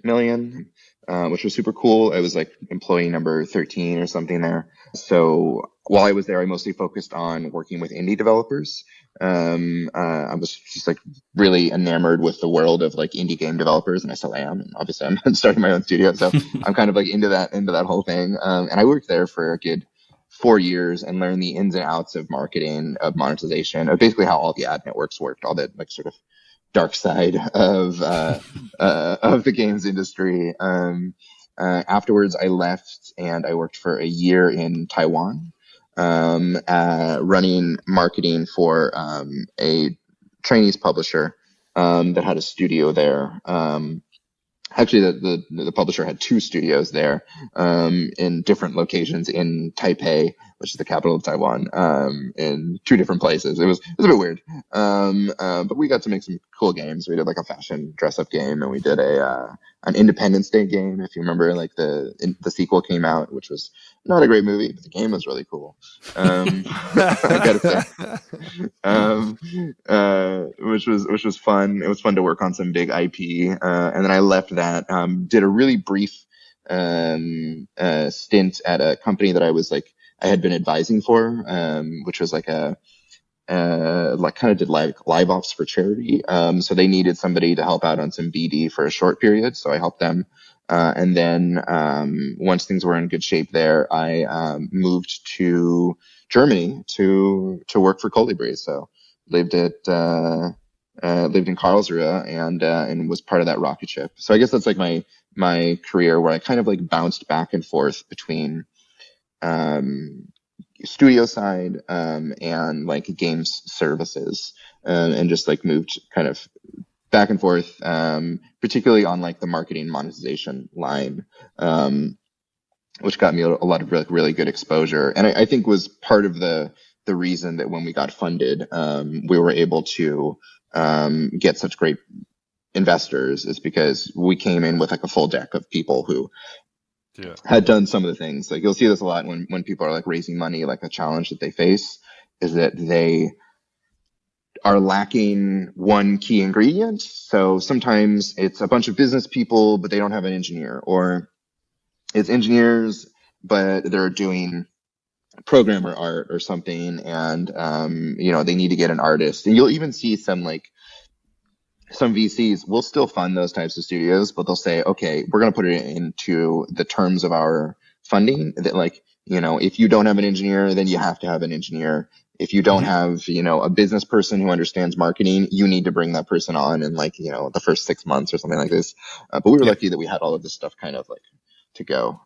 C: million, which was super cool. I was like employee number 13 or something there. So while I was there, I mostly focused on working with indie developers. I was just like really enamored with the world of like indie game developers, and I still am. And obviously, I'm starting my own studio, so I'm kind of like into that whole thing. And I worked there for a good 4 years and learned the ins and outs of marketing, of monetization, of basically how all the ad networks worked, all the like sort of dark side of the games industry. Afterwards, I left and I worked for a year in Taiwan, running marketing for a Chinese publisher that had a studio there. Actually, the publisher had two studios there, in different locations in Taipei, which is the capital of Taiwan, in two different places. It was a bit weird. But we got to make some cool games. We did like a fashion dress up game, and we did an Independence Day game. If you remember, like the sequel came out, which was not a great movie, but the game was really cool. I gotta say. Which was fun. It was fun to work on some big IP, and then I left that. Did a really brief stint at a company that I had been advising for, which was like kind of did live ops for charity. So they needed somebody to help out on some BD for a short period, so I helped them. And then once things were in good shape there, I moved to Germany to work for Colibri. So lived in Karlsruhe and was part of that rocket ship. So I guess that's like my career, where I kind of like bounced back and forth between studio side and like games services, and just like moved kind of back and forth, particularly on like the marketing monetization line, which got me a lot of really good exposure, and I think was part of the reason that when we got funded, we were able to get such great investors, is because we came in with like a full deck of people who had done some of the things. Like you'll see this a lot when people are like raising money. Like a challenge that they face is that they are lacking one key ingredient. So sometimes it's a bunch of business people, but they don't have an engineer, or it's engineers, but they're doing programmer art or something, and they need to get an artist. And you'll even see some VCs will still fund those types of studios, but they'll say, okay, we're going to put it into the terms of our funding that, like, if you don't have an engineer, then you have to have an engineer. If you don't have, a business person who understands marketing, you need to bring that person on in the first 6 months or something like this. But we were lucky that we had all of this stuff kind of like to go.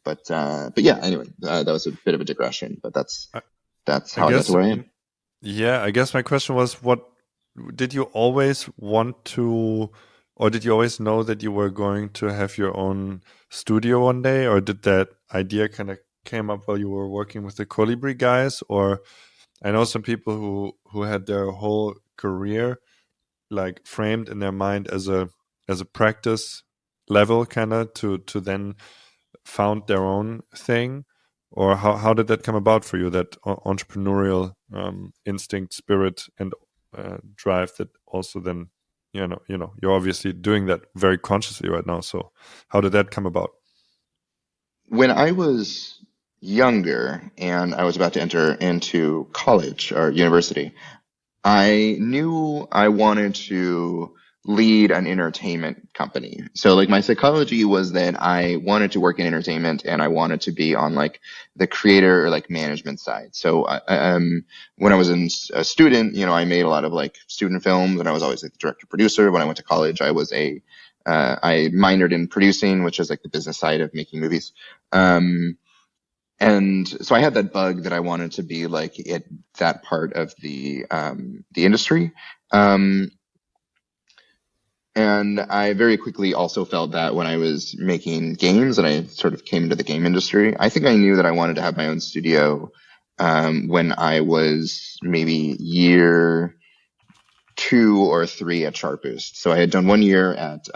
C: But yeah, anyway, that was a bit of a digression, but that's how I got to where I am.
A: Yeah, I guess my question was, what did you always want to, or did you always know that you were going to have your own studio one day, or did that idea kind of came up while you were working with the Colibri guys? Or I know some people who had their whole career like framed in their mind as a practice level, kind of to then found their own thing. Or how did that come about for you, that entrepreneurial instinct, spirit, and drive that also then, you're obviously doing that very consciously right now. So how did that come about?
C: When I was younger and I was about to enter into college or university, I knew I wanted to lead an entertainment company. So like my psychology was that I wanted to work in entertainment, and I wanted to be on like the creator or like management side. So when I was a student, I made a lot of like student films, and I was always like the director producer. When I went to college, I minored in producing, which is like the business side of making movies. And so I had that bug that I wanted to be like that part of the industry. And I very quickly also felt that when I was making games, and I sort of came into the game industry, I think I knew that I wanted to have my own studio when I was maybe year 2 or 3 at Sharpest. So I had done 1 year at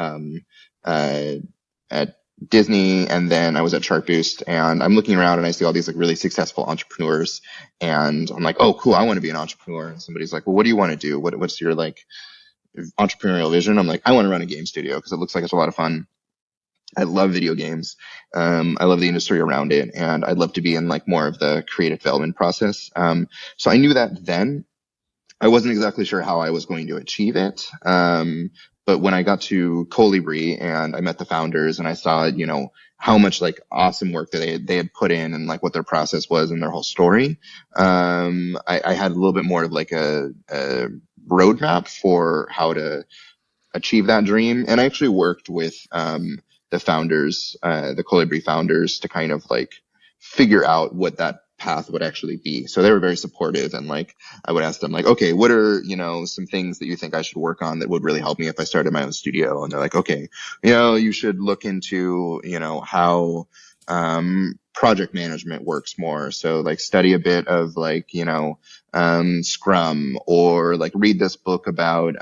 C: Disney, and then I was at Sharpest, and I'm looking around and I see all these like really successful entrepreneurs, and I'm like, oh, cool, I want to be an entrepreneur. And somebody's like, well, what do you want to do? What's your like entrepreneurial vision? I'm like, I want to run a game studio because it looks like it's a lot of fun. I love video games. I love the industry around it, and I'd love to be in like more of the creative development process. So I knew that then. I wasn't exactly sure how I was going to achieve it. But when I got to Colibri and I met the founders and I saw, how much like awesome work that they had put in, and like what their process was and their whole story, I had a little bit more of like a roadmap for how to achieve that dream. And I actually worked with the founders, the Colibri founders, to kind of like figure out what that path would actually be. So they were very supportive, and like I would ask them like, okay, what are, you know, some things that you think I should work on that would really help me if I started my own studio? And they're like, okay, you know, you should look into, you know, how project management works more. So like study a bit of like, you know, Scrum, or like read this book about,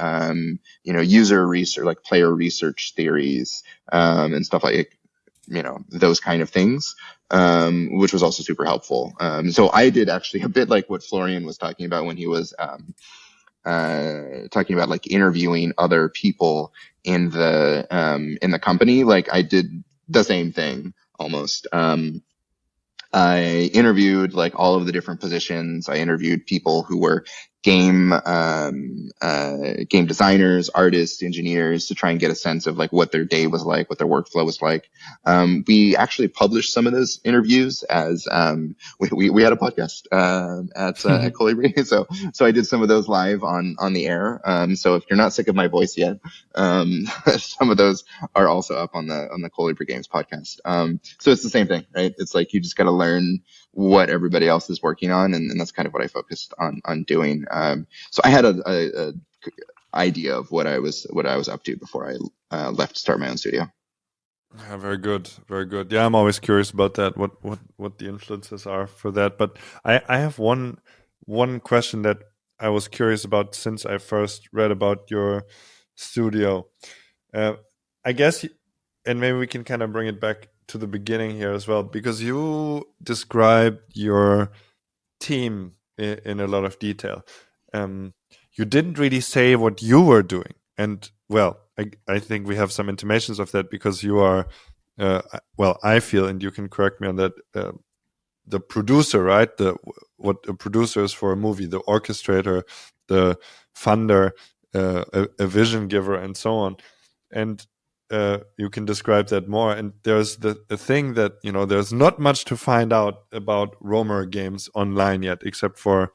C: you know, user research, like player research theories, and stuff like, you know, those kind of things, which was also super helpful. So I did actually a bit like what Florian was talking about when he was, talking about like interviewing other people in the company. Like I did the same thing almost. I interviewed like all of the different positions. I interviewed people who were game designers, artists, engineers, to try and get a sense of like what their day was like, what their workflow was like. We actually published some of those interviews as we had a podcast at Colibri, so I did some of those live on the air. So if you're not sick of my voice yet, some of those are also up on the Colibri Games podcast. So it's the same thing, right? It's like you just got to learn what everybody else is working on, and that's kind of what I focused on doing. So I had a idea of what I was up to before I left to start my own studio.
A: Yeah, very good, very good. Yeah, I'm always curious about that. What the influences are for that. But I have one question that I was curious about since I first read about your studio. I guess, and maybe we can kind of bring it back to the beginning here as well, because you described your team in a lot of detail. You didn't really say what you were doing, and well, I think we have some intimations of that, because you are, well, I feel, and you can correct me on that, the producer, right? What a producer is for a movie, the orchestrator, the funder, a vision giver, and so on. And you can describe that more. And there's the thing that, you know, there's not much to find out about Romer games online yet, except for,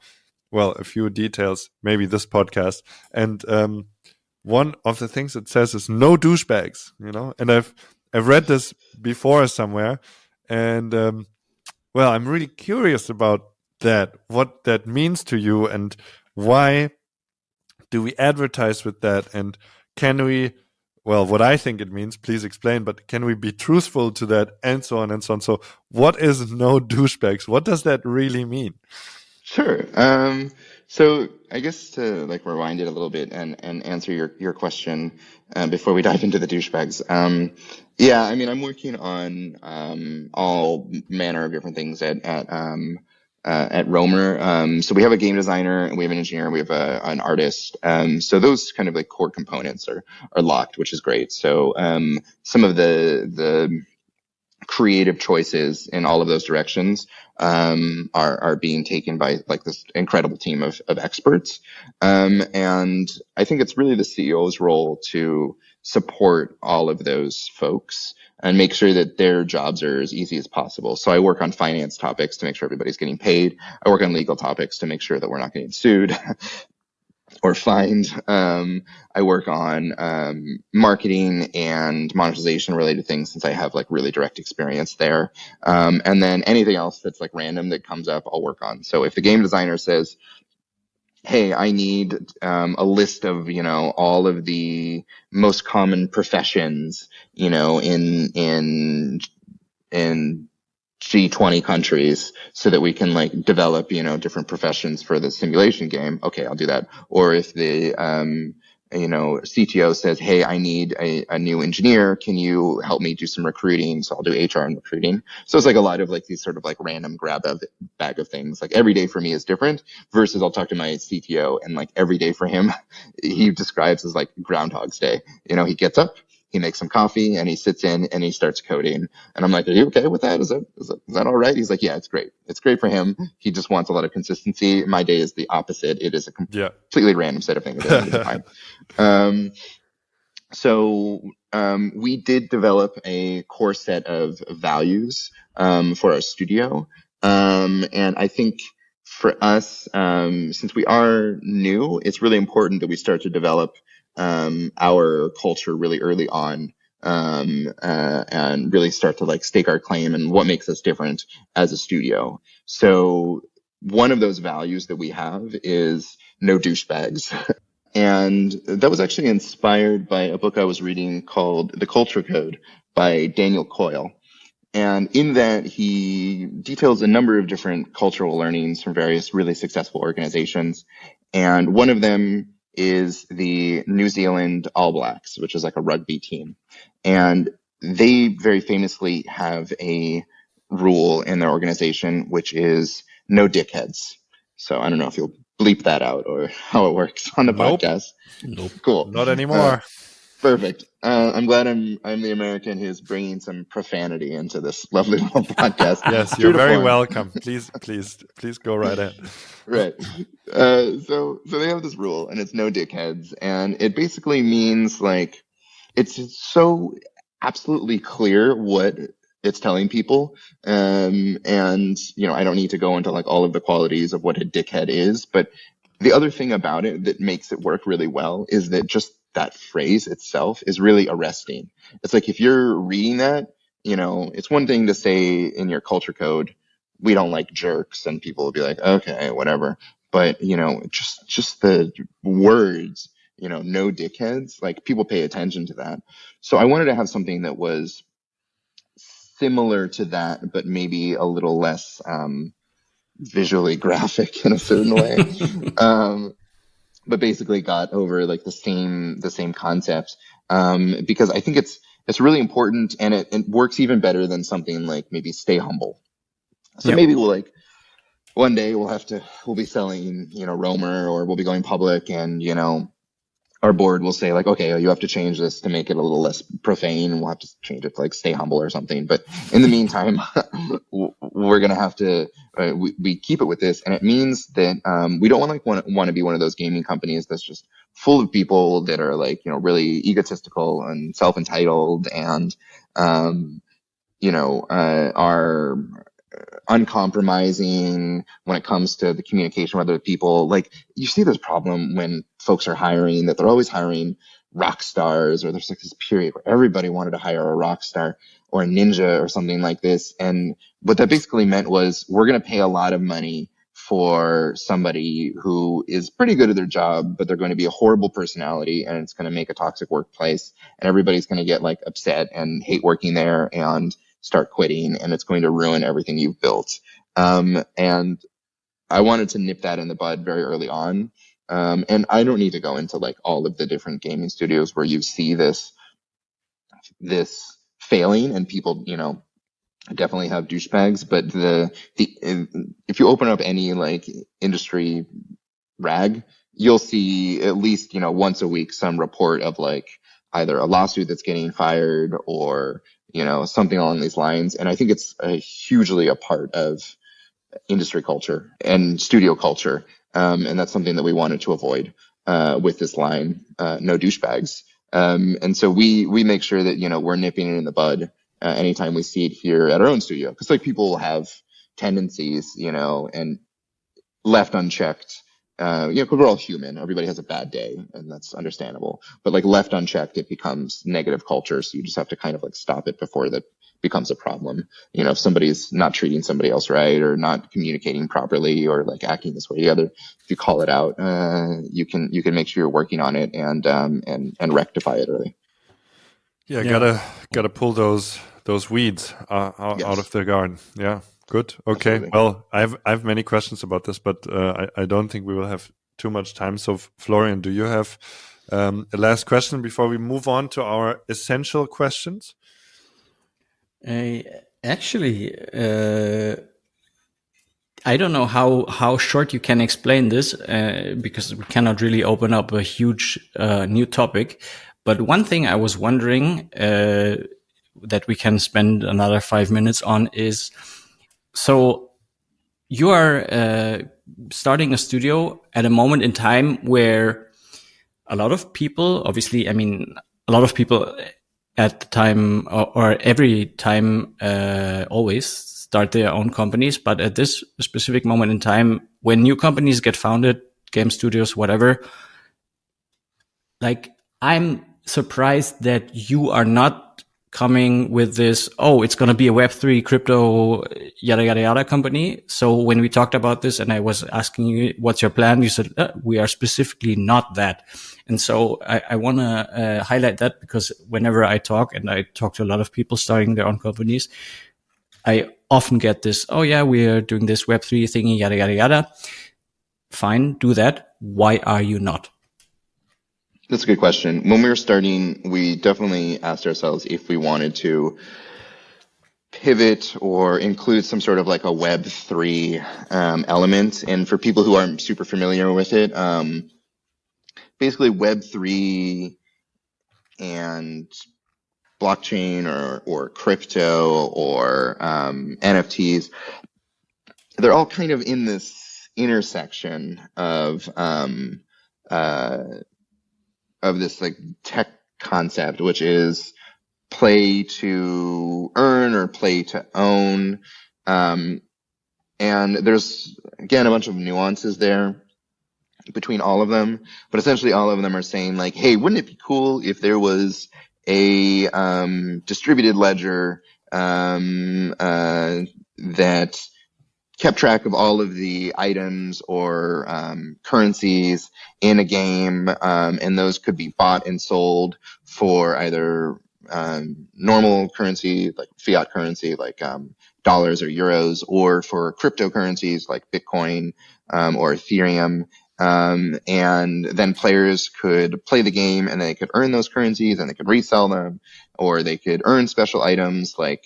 A: well, a few details, maybe this podcast. And one of the things it says is no douchebags, you know. And I've read this before somewhere, and well, I'm really curious about that, what that means to you, and why do we advertise with that, and can we, well, what I think it means, please explain, but can we be truthful to that, and so on and so on. So what is no douchebags? What does that really mean?
C: Sure. So I guess to like rewind it a little bit and answer your question before we dive into the douchebags. Yeah, I mean, I'm working on all manner of different things at Romer. So we have a game designer, and we have an engineer, and we have an artist. So those kind of like core components are locked, which is great. So some of the creative choices in all of those directions are being taken by like this incredible team of experts. And I think it's really the CEO's role to support all of those folks and make sure that their jobs are as easy as possible. So I work on finance topics to make sure everybody's getting paid. I work on legal topics to make sure that we're not getting sued or fined. I work on marketing and monetization related things, since I have like really direct experience there. And then anything else that's like random that comes up, I'll work on. So if the game designer says, hey, I need a list of, you know, all of the most common professions, you know, in G20 countries, so that we can like develop, you know, different professions for the simulation game. Okay, I'll do that. Or if the, you know, CTO says, hey, I need a new engineer. Can you help me do some recruiting? So I'll do HR and recruiting. So it's like a lot of like these sort of like random bag of things. Like every day for me is different, versus I'll talk to my CTO, and like every day for him, he describes as like Groundhog's Day. You know, he gets up, he makes some coffee, and he sits in and he starts coding. And I'm like, are you okay with that? Is that all right? He's like, yeah, it's great. It's great for him. He just wants a lot of consistency. My day is the opposite. It is a completely random set of things. So we did develop a core set of values for our studio. And I think for us, since we are new, it's really important that we start to develop our culture really early on, and really start to like stake our claim and what makes us different as a studio. So one of those values that we have is no douchebags. And that was actually inspired by a book I was reading called The Culture Code by Daniel Coyle. And in that, he details a number of different cultural learnings from various really successful organizations. And one of them is the New Zealand All Blacks, which is like a rugby team. And they very famously have a rule in their organization, which is no dickheads. So I don't know if you'll bleep that out or how it works on the podcast.
B: Nope.
C: Cool.
A: Not anymore.
C: Perfect. I'm glad I'm the American who's bringing some profanity into this lovely little podcast.
A: Yes, you're very welcome. Please go right ahead.
C: Right. So they have this rule, and it's no dickheads, and it basically means like it's so absolutely clear what it's telling people. And I don't need to go into like all of the qualities of what a dickhead is, but the other thing about it that makes it work really well is that just that phrase itself is really arresting. It's like if you're reading that, it's one thing to say in your culture code, we don't like jerks, and people will be like, okay, whatever. But, just the words, no dickheads, like people pay attention to that. So I wanted to have something that was similar to that, but maybe a little less visually graphic in a certain way. But basically got over like the same concept, because I think it's really important, and it works even better than something like maybe stay humble. So maybe one day we'll be selling, Roamer, or we'll be going public, and, our board will say like, okay, you have to change this to make it a little less profane, and we'll have to change it to like stay humble or something. But in the meantime, we're going to have to, we keep it with this. And it means that, we don't want to be one of those gaming companies that's just full of people that are like, really egotistical and self-entitled and, are uncompromising when it comes to the communication with other people. Like you see this problem when folks are hiring, that they're always hiring rock stars, or there's like this period where everybody wanted to hire a rock star or a ninja or something like this. And what that basically meant was, we're going to pay a lot of money for somebody who is pretty good at their job, but they're going to be a horrible personality, and it's going to make a toxic workplace, and everybody's going to get like upset and hate working there and start quitting, and it's going to ruin everything you've built. And I wanted to nip that in the bud very early on. And I don't need to go into like all of the different gaming studios where you see this failing, and people, definitely have douchebags, but if you open up any like industry rag, you'll see at least, once a week, some report of like either a lawsuit that's getting fired or, something along these lines. And I think it's hugely a part of industry culture and studio culture. And that's something that we wanted to avoid with this line, no douchebags. And so we make sure that, we're nipping it in the bud anytime we see it here at our own studio. Because like people have tendencies, and left unchecked, because we're all human. Everybody has a bad day, and that's understandable. But like left unchecked, it becomes negative culture. So you just have to kind of like stop it before that becomes a problem. If somebody's not treating somebody else right, or not communicating properly, or like acting this way or the other, if you call it out, you can make sure you're working on it and rectify it early.
A: Yeah, gotta pull those weeds out of the garden. Yeah. Good. Okay. Absolutely. Well, I have many questions about this, but I don't think we will have too much time. So, Florian, do you have a last question before we move on to our essential questions?
B: Actually, I don't know how short you can explain this, because we cannot really open up a huge new topic. But one thing I was wondering that we can spend another 5 minutes on is, so you are starting a studio at a moment in time where a lot of people, obviously, a lot of people at the time or every time always start their own companies. But at this specific moment in time, when new companies get founded, game studios, whatever, like I'm surprised that you are not coming with this, oh, it's going to be a Web3 crypto, yada, yada, yada company. So when we talked about this and I was asking you, what's your plan? You said, we are specifically not that. And so I want to highlight that, because whenever I talk, and I talk to a lot of people starting their own companies, I often get this, oh yeah, we are doing this Web3 thingy, yada, yada, yada. Fine, do that. Why are you not?
C: That's a good question. When we were starting, we definitely asked ourselves if we wanted to pivot or include some sort of like a Web3 element. And for people who aren't super familiar with it, basically Web3 and blockchain or crypto or NFTs, they're all kind of in this intersection of this like tech concept, which is play to earn or play to own. And there's, again, a bunch of nuances there between all of them, but essentially all of them are saying like, hey, wouldn't it be cool if there was a distributed ledger that kept track of all of the items or currencies in a game, and those could be bought and sold for either normal currency, like fiat currency, like dollars or euros, or for cryptocurrencies like Bitcoin or Ethereum. And then players could play the game and they could earn those currencies and they could resell them, or they could earn special items like,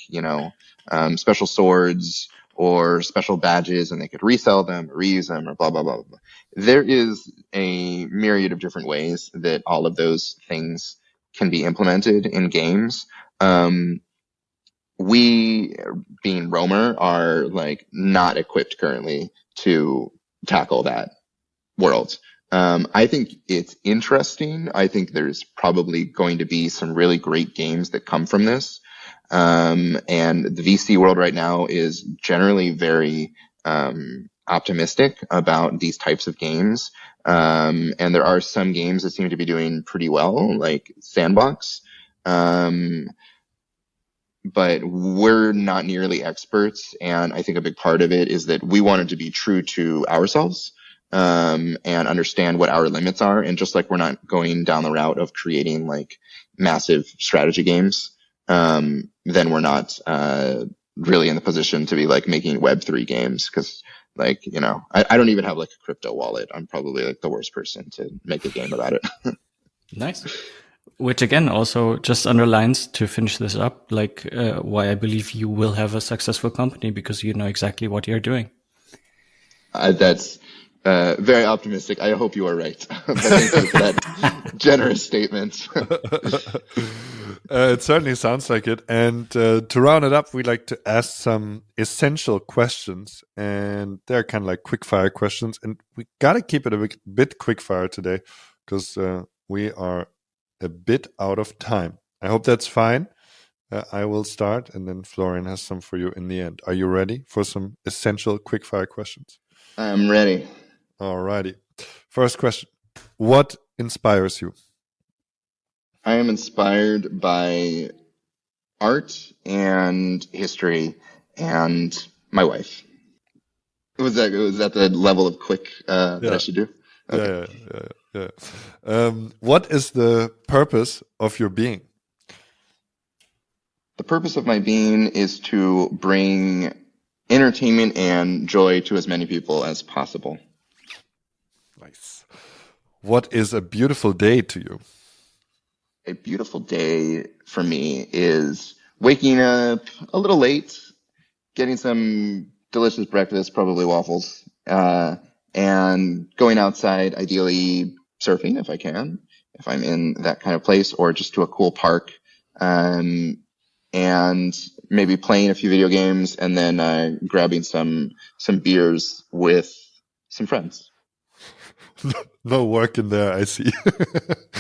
C: special swords or special badges, and they could resell them or reuse them or blah, blah, blah, blah. There is a myriad of different ways that all of those things can be implemented in games. We, being Romer, are like not equipped currently to tackle that world. I think it's interesting. I think there's probably going to be some really great games that come from this. And the VC world right now is generally very optimistic about these types of games. And there are some games that seem to be doing pretty well, like Sandbox. But we're not nearly experts. And I think a big part of it is that we wanted to be true to ourselves and understand what our limits are. And just like we're not going down the route of creating like massive strategy games, then we're not really in the position to be like making Web3 games, because like, I don't even have like a crypto wallet. I'm probably like the worst person to make a game about it.
B: Nice. Which again also just underlines, to finish this up, like why I believe you will have a successful company, because you know exactly what you're doing.
C: That's very optimistic. I hope you are right. But thank you for that generous statement.
A: It certainly sounds like it. And to round it up, we like to ask some essential questions. And they're kind of like quick-fire questions. And we got to keep it a bit quick-fire today, because we are a bit out of time. I hope that's fine. I will start, and then Florian has some for you in the end. Are you ready for some essential quick-fire questions?
C: I'm ready.
A: Alrighty. First question. What inspires you?
C: I am inspired by art and history and my wife. Was that the level of quick that I should do? Okay.
A: Yeah. What is the purpose of your being?
C: The purpose of my being is to bring entertainment and joy to as many people as possible.
A: Nice. What is a beautiful day to you?
C: A beautiful day for me is waking up a little late, getting some delicious breakfast, probably waffles, and going outside, ideally surfing if I can, if I'm in that kind of place, or just to a cool park, and maybe playing a few video games, and then grabbing some beers with some friends.
A: No work in there, I see.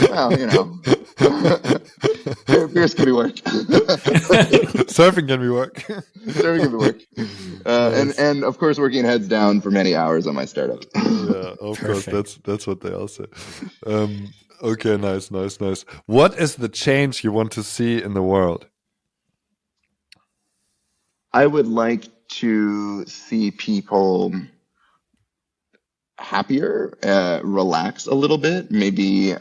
C: Well, Beers can be work.
A: Surfing can be work.
C: Surfing can be work.
A: Nice.
C: And of course, working heads down for many hours on my startup.
A: Yeah, of course. That's what they all say. Okay, nice. What is the change you want to see in the world?
C: I would like to see people happier, relax a little bit, maybe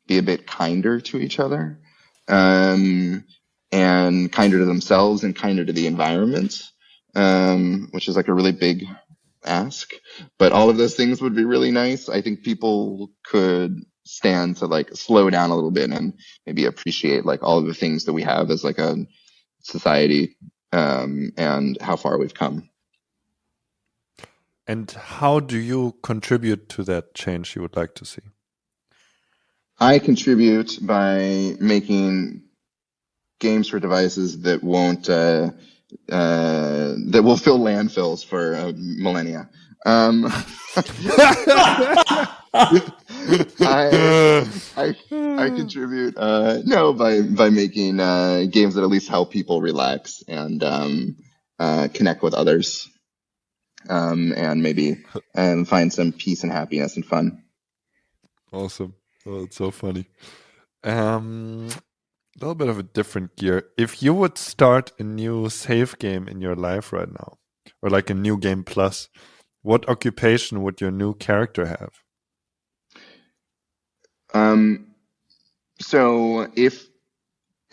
C: be a bit kinder to each other, and kinder to themselves and kinder to the environment, which is like a really big ask. But all of those things would be really nice. I think people could stand to like slow down a little bit and maybe appreciate like all of the things that we have as like a society, and how far we've come.
A: And how do you contribute to that change you would like to see?
C: I contribute by making games for devices that won't that will fill landfills for millennia. I contribute by making games that at least help people relax and connect with others, and maybe find some peace and happiness and fun.
A: Awesome. Oh, it's so funny. A little bit of a different gear. If you would start a new save game in your life right now, or like a new game plus, what occupation would your new character have?
C: So if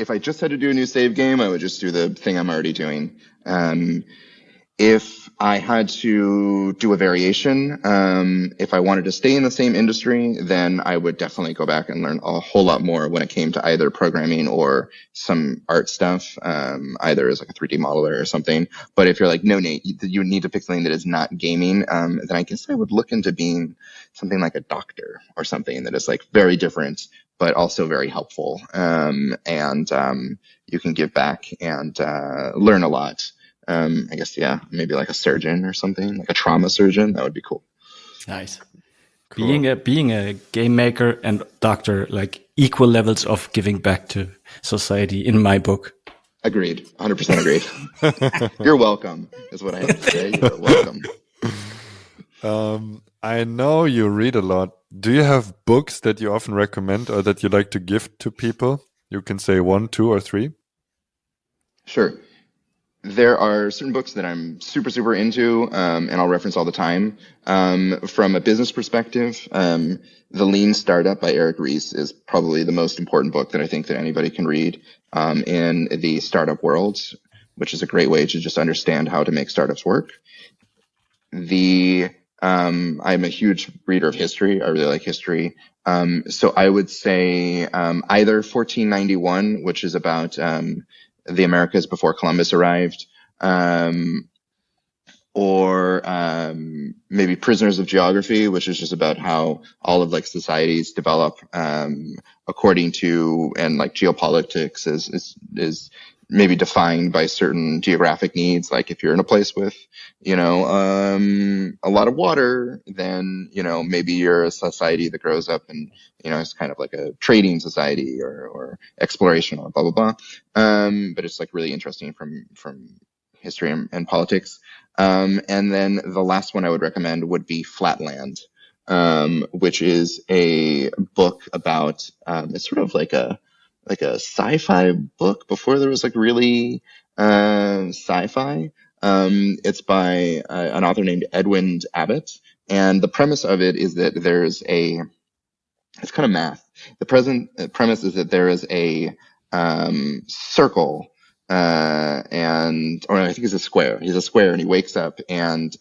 C: I just had to do a new save game, I would just do the thing I'm already doing. If I had to do a variation, if I wanted to stay in the same industry, then I would definitely go back and learn a whole lot more when it came to either programming or some art stuff, either as like a 3D modeler or something. But if you're like, no, Nate, you need to pick something that is not gaming, then I guess I would look into being something like a doctor or something that is like very different, but also very helpful. And you can give back and learn a lot. I guess, yeah, maybe like a surgeon or something, like a trauma surgeon. That would be cool.
B: Nice. Cool. Being a game maker and doctor, like equal levels of giving back to society in my book.
C: Agreed. 100% agreed. You're welcome, is what I have to say. You're welcome.
A: I know you read a lot. Do you have books that you often recommend or that you like to gift to people? You can say 1, 2, or 3.
C: Sure. There are certain books that I'm super, super into, and I'll reference all the time. From a business perspective, The Lean Startup by Eric Ries is probably the most important book that I think that anybody can read in the startup world, which is a great way to just understand how to make startups work. I'm a huge reader of history. I really like history. So I would say either 1491, which is about the Americas before Columbus arrived, or maybe Prisoners of Geography, which is just about how all of like societies develop according to, and like geopolitics is maybe defined by certain geographic needs. Like if you're in a place with, a lot of water, then, maybe you're a society that grows up and, it's kind of like a trading society or exploration or blah, blah, blah. But it's like really interesting from history and politics. And then the last one I would recommend would be Flatland, which is a book about, it's sort of like a sci-fi book before there was like really sci-fi. It's by an author named Edwin Abbott, and the premise of it is that it's kind of math. The premise is that there is a circle, or I think it's a square. He's a square, and he wakes up, and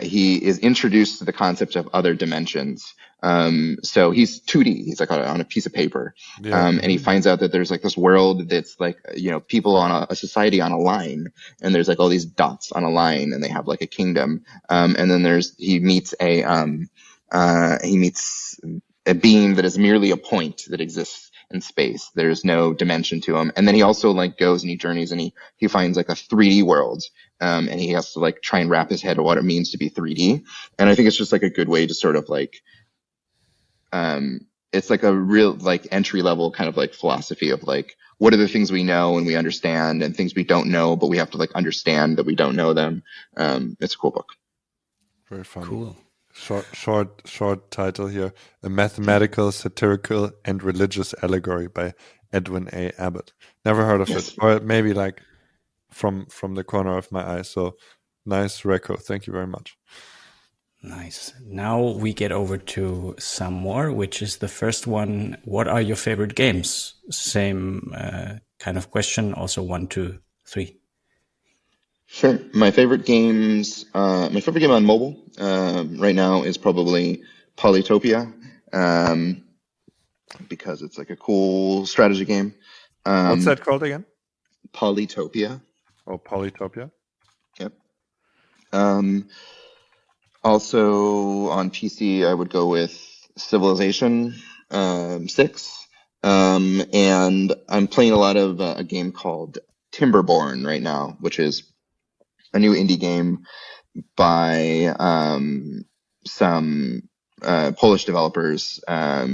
C: he is introduced to the concept of other dimensions. So he's 2D. He's like on a piece of paper.
A: Yeah.
C: And he finds out that there's like this world that's like, people on a society on a line, and there's like all these dots on a line, and they have like a kingdom. And then he meets a being that is merely a point that exists in space. There's no dimension to him. And then he also like goes and he journeys and he finds like a 3D world. And he has to like try and wrap his head around what it means to be 3D. And I think it's just like a good way to sort of like, it's like a real like entry level kind of like philosophy of like what are the things we know and we understand and things we don't know but we have to like understand that we don't know them. It's a cool book.
A: Very funny.
B: Cool.
A: Short title here: A Mathematical, Satirical, and Religious Allegory by Edwin A. Abbott. Never heard of it, or maybe like from the corner of my eye. So nice reco. Thank you very much.
B: Nice. Now we get over to some more, which is the first one. What are your favorite games? Same kind of question. Also 1, 2, 3.
C: Sure. My favorite game on mobile right now is probably Polytopia, because it's like a cool strategy game.
A: What's that called again?
C: Polytopia.
A: Oh, Polytopia.
C: Yep. Also on PC, I would go with Civilization 6. And I'm playing a lot of a game called Timberborn right now, which is a new indie game by some Polish developers,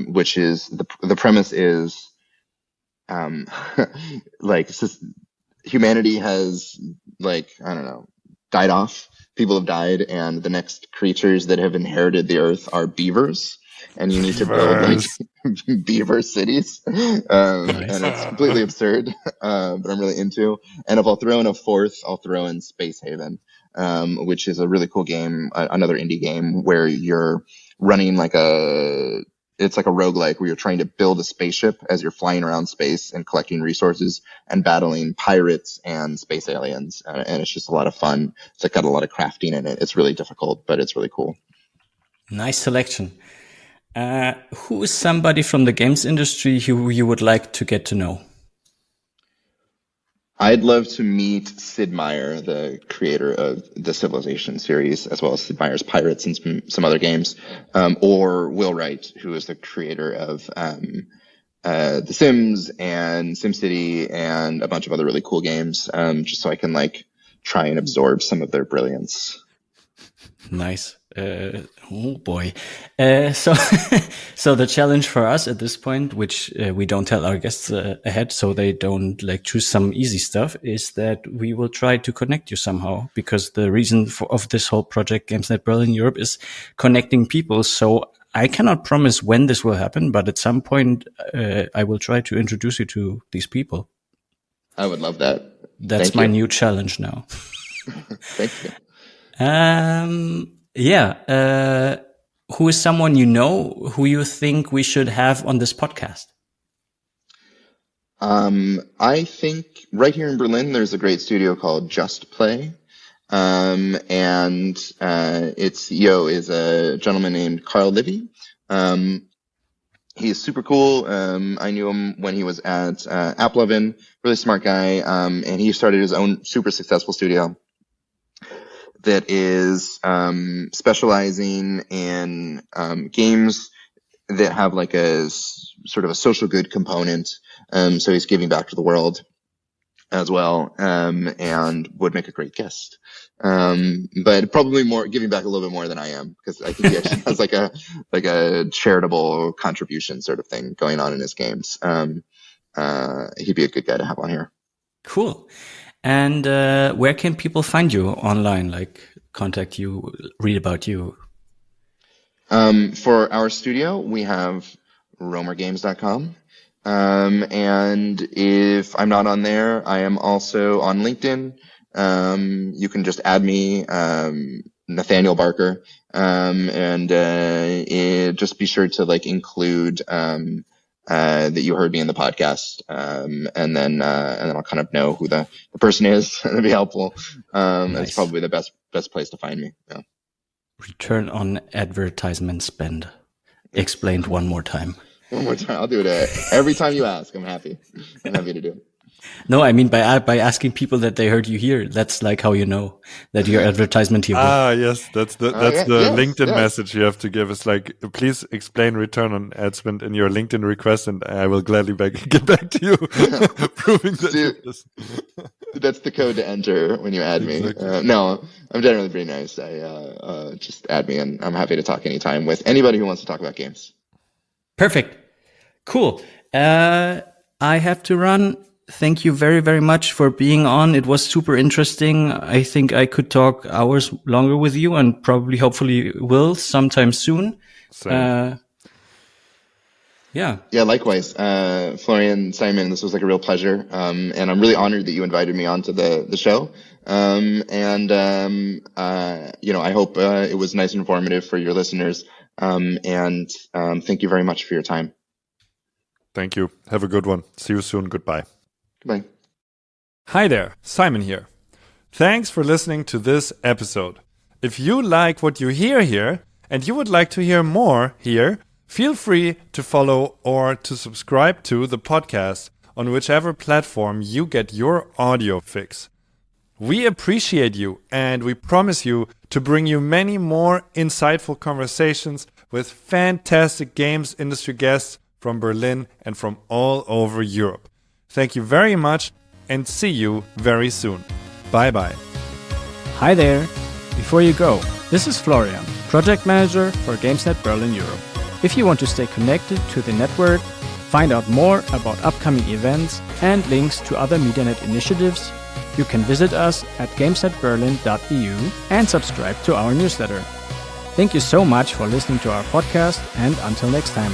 C: which is the premise is like humanity has like, I don't know, died off. People have died, and the next creatures that have inherited the earth are beavers, and you need to build like beaver cities. And it's completely absurd, but I'm really into. And if I'll throw in a fourth, I'll throw in Space Haven, which is a really cool game, another indie game where you're running it's like a roguelike where you're trying to build a spaceship as you're flying around space and collecting resources and battling pirates and space aliens. And it's just a lot of fun. It's like got a lot of crafting in it. It's really difficult, but it's really cool.
B: Nice selection. Who is somebody from the games industry who you would like to get to know?
C: I'd love to meet Sid Meier, the creator of the Civilization series, as well as Sid Meier's Pirates and some other games, or Will Wright, who is the creator of The Sims and SimCity and a bunch of other really cool games, just so I can like try and absorb some of their brilliance.
B: Nice. Oh boy. So the challenge for us at this point, which we don't tell our guests ahead so they don't like choose some easy stuff, is that we will try to connect you somehow, because the reason of this whole project GamesNet Berlin Europe is connecting people. So I cannot promise when this will happen, but at some point I will try to introduce you to these people.
C: I would love that.
B: That's my new challenge now.
C: Thank you.
B: Who is someone you know who you think we should have on this podcast?
C: I think right here in Berlin, there's a great studio called Just Play. And its CEO is a gentleman named Carl Livy. He's super cool. I knew him when he was at AppLovin, really smart guy. And he started his own super successful studio that is specializing in games that have like a sort of a social good component. So he's giving back to the world as well, and would make a great guest. But probably giving back a little bit more than I am, because I think he actually has like a charitable contribution sort of thing going on in his games. He'd be a good guy to have on here.
B: Cool. And where can people find you online, like contact you, read about you?
C: For our studio, we have roamergames.com. And if I'm not on there, I am also on LinkedIn. You can just add me, Nathaniel Barker. And just be sure to like include, that you heard me in the podcast. And then I'll kind of know who the person is. That'd be helpful.
B: Nice.
C: It's probably the best place to find me. Yeah.
B: Return on advertisement spend. Explained one more time.
C: One more time. I'll do it every time you ask. I'm happy to do it.
B: No, I mean by asking people that they heard you here. That's like how you know that your advertisement here.
A: Yes, that's the LinkedIn message you have to give. It's like, please explain return on ad spend in your LinkedIn request, and I will gladly get back to you, proving that.
C: That's the code to enter when you add me. Exactly. No, I'm generally pretty nice. Just add me, and I'm happy to talk anytime with anybody who wants to talk about games.
B: Perfect. Cool. I have to run. Thank you very, very much for being on. It was super interesting. I think I could talk hours longer with you and probably, hopefully will sometime soon.
A: Same.
B: Yeah.
C: Yeah, likewise. Florian, Simon, this was like a real pleasure. And I'm really honored that you invited me onto the show. I hope it was nice and informative for your listeners. Thank you very much for your time.
A: Thank you. Have a good one. See you soon. Goodbye.
C: Goodbye.
A: Hi there, Simon here. Thanks for listening to this episode. If you like what you hear here and you would like to hear more here, feel free to follow or to subscribe to the podcast on whichever platform you get your audio fix. We appreciate you and we promise you to bring you many more insightful conversations with fantastic games industry guests from Berlin and from all over Europe. Thank you very much and see you very soon. Bye-bye.
D: Hi there. Before you go, this is Florian, Project Manager for GamesNet Berlin Europe. If you want to stay connected to the network, find out more about upcoming events and links to other MediaNet initiatives, you can visit us at gamesnetberlin.eu and subscribe to our newsletter. Thank you so much for listening to our podcast, and until next time.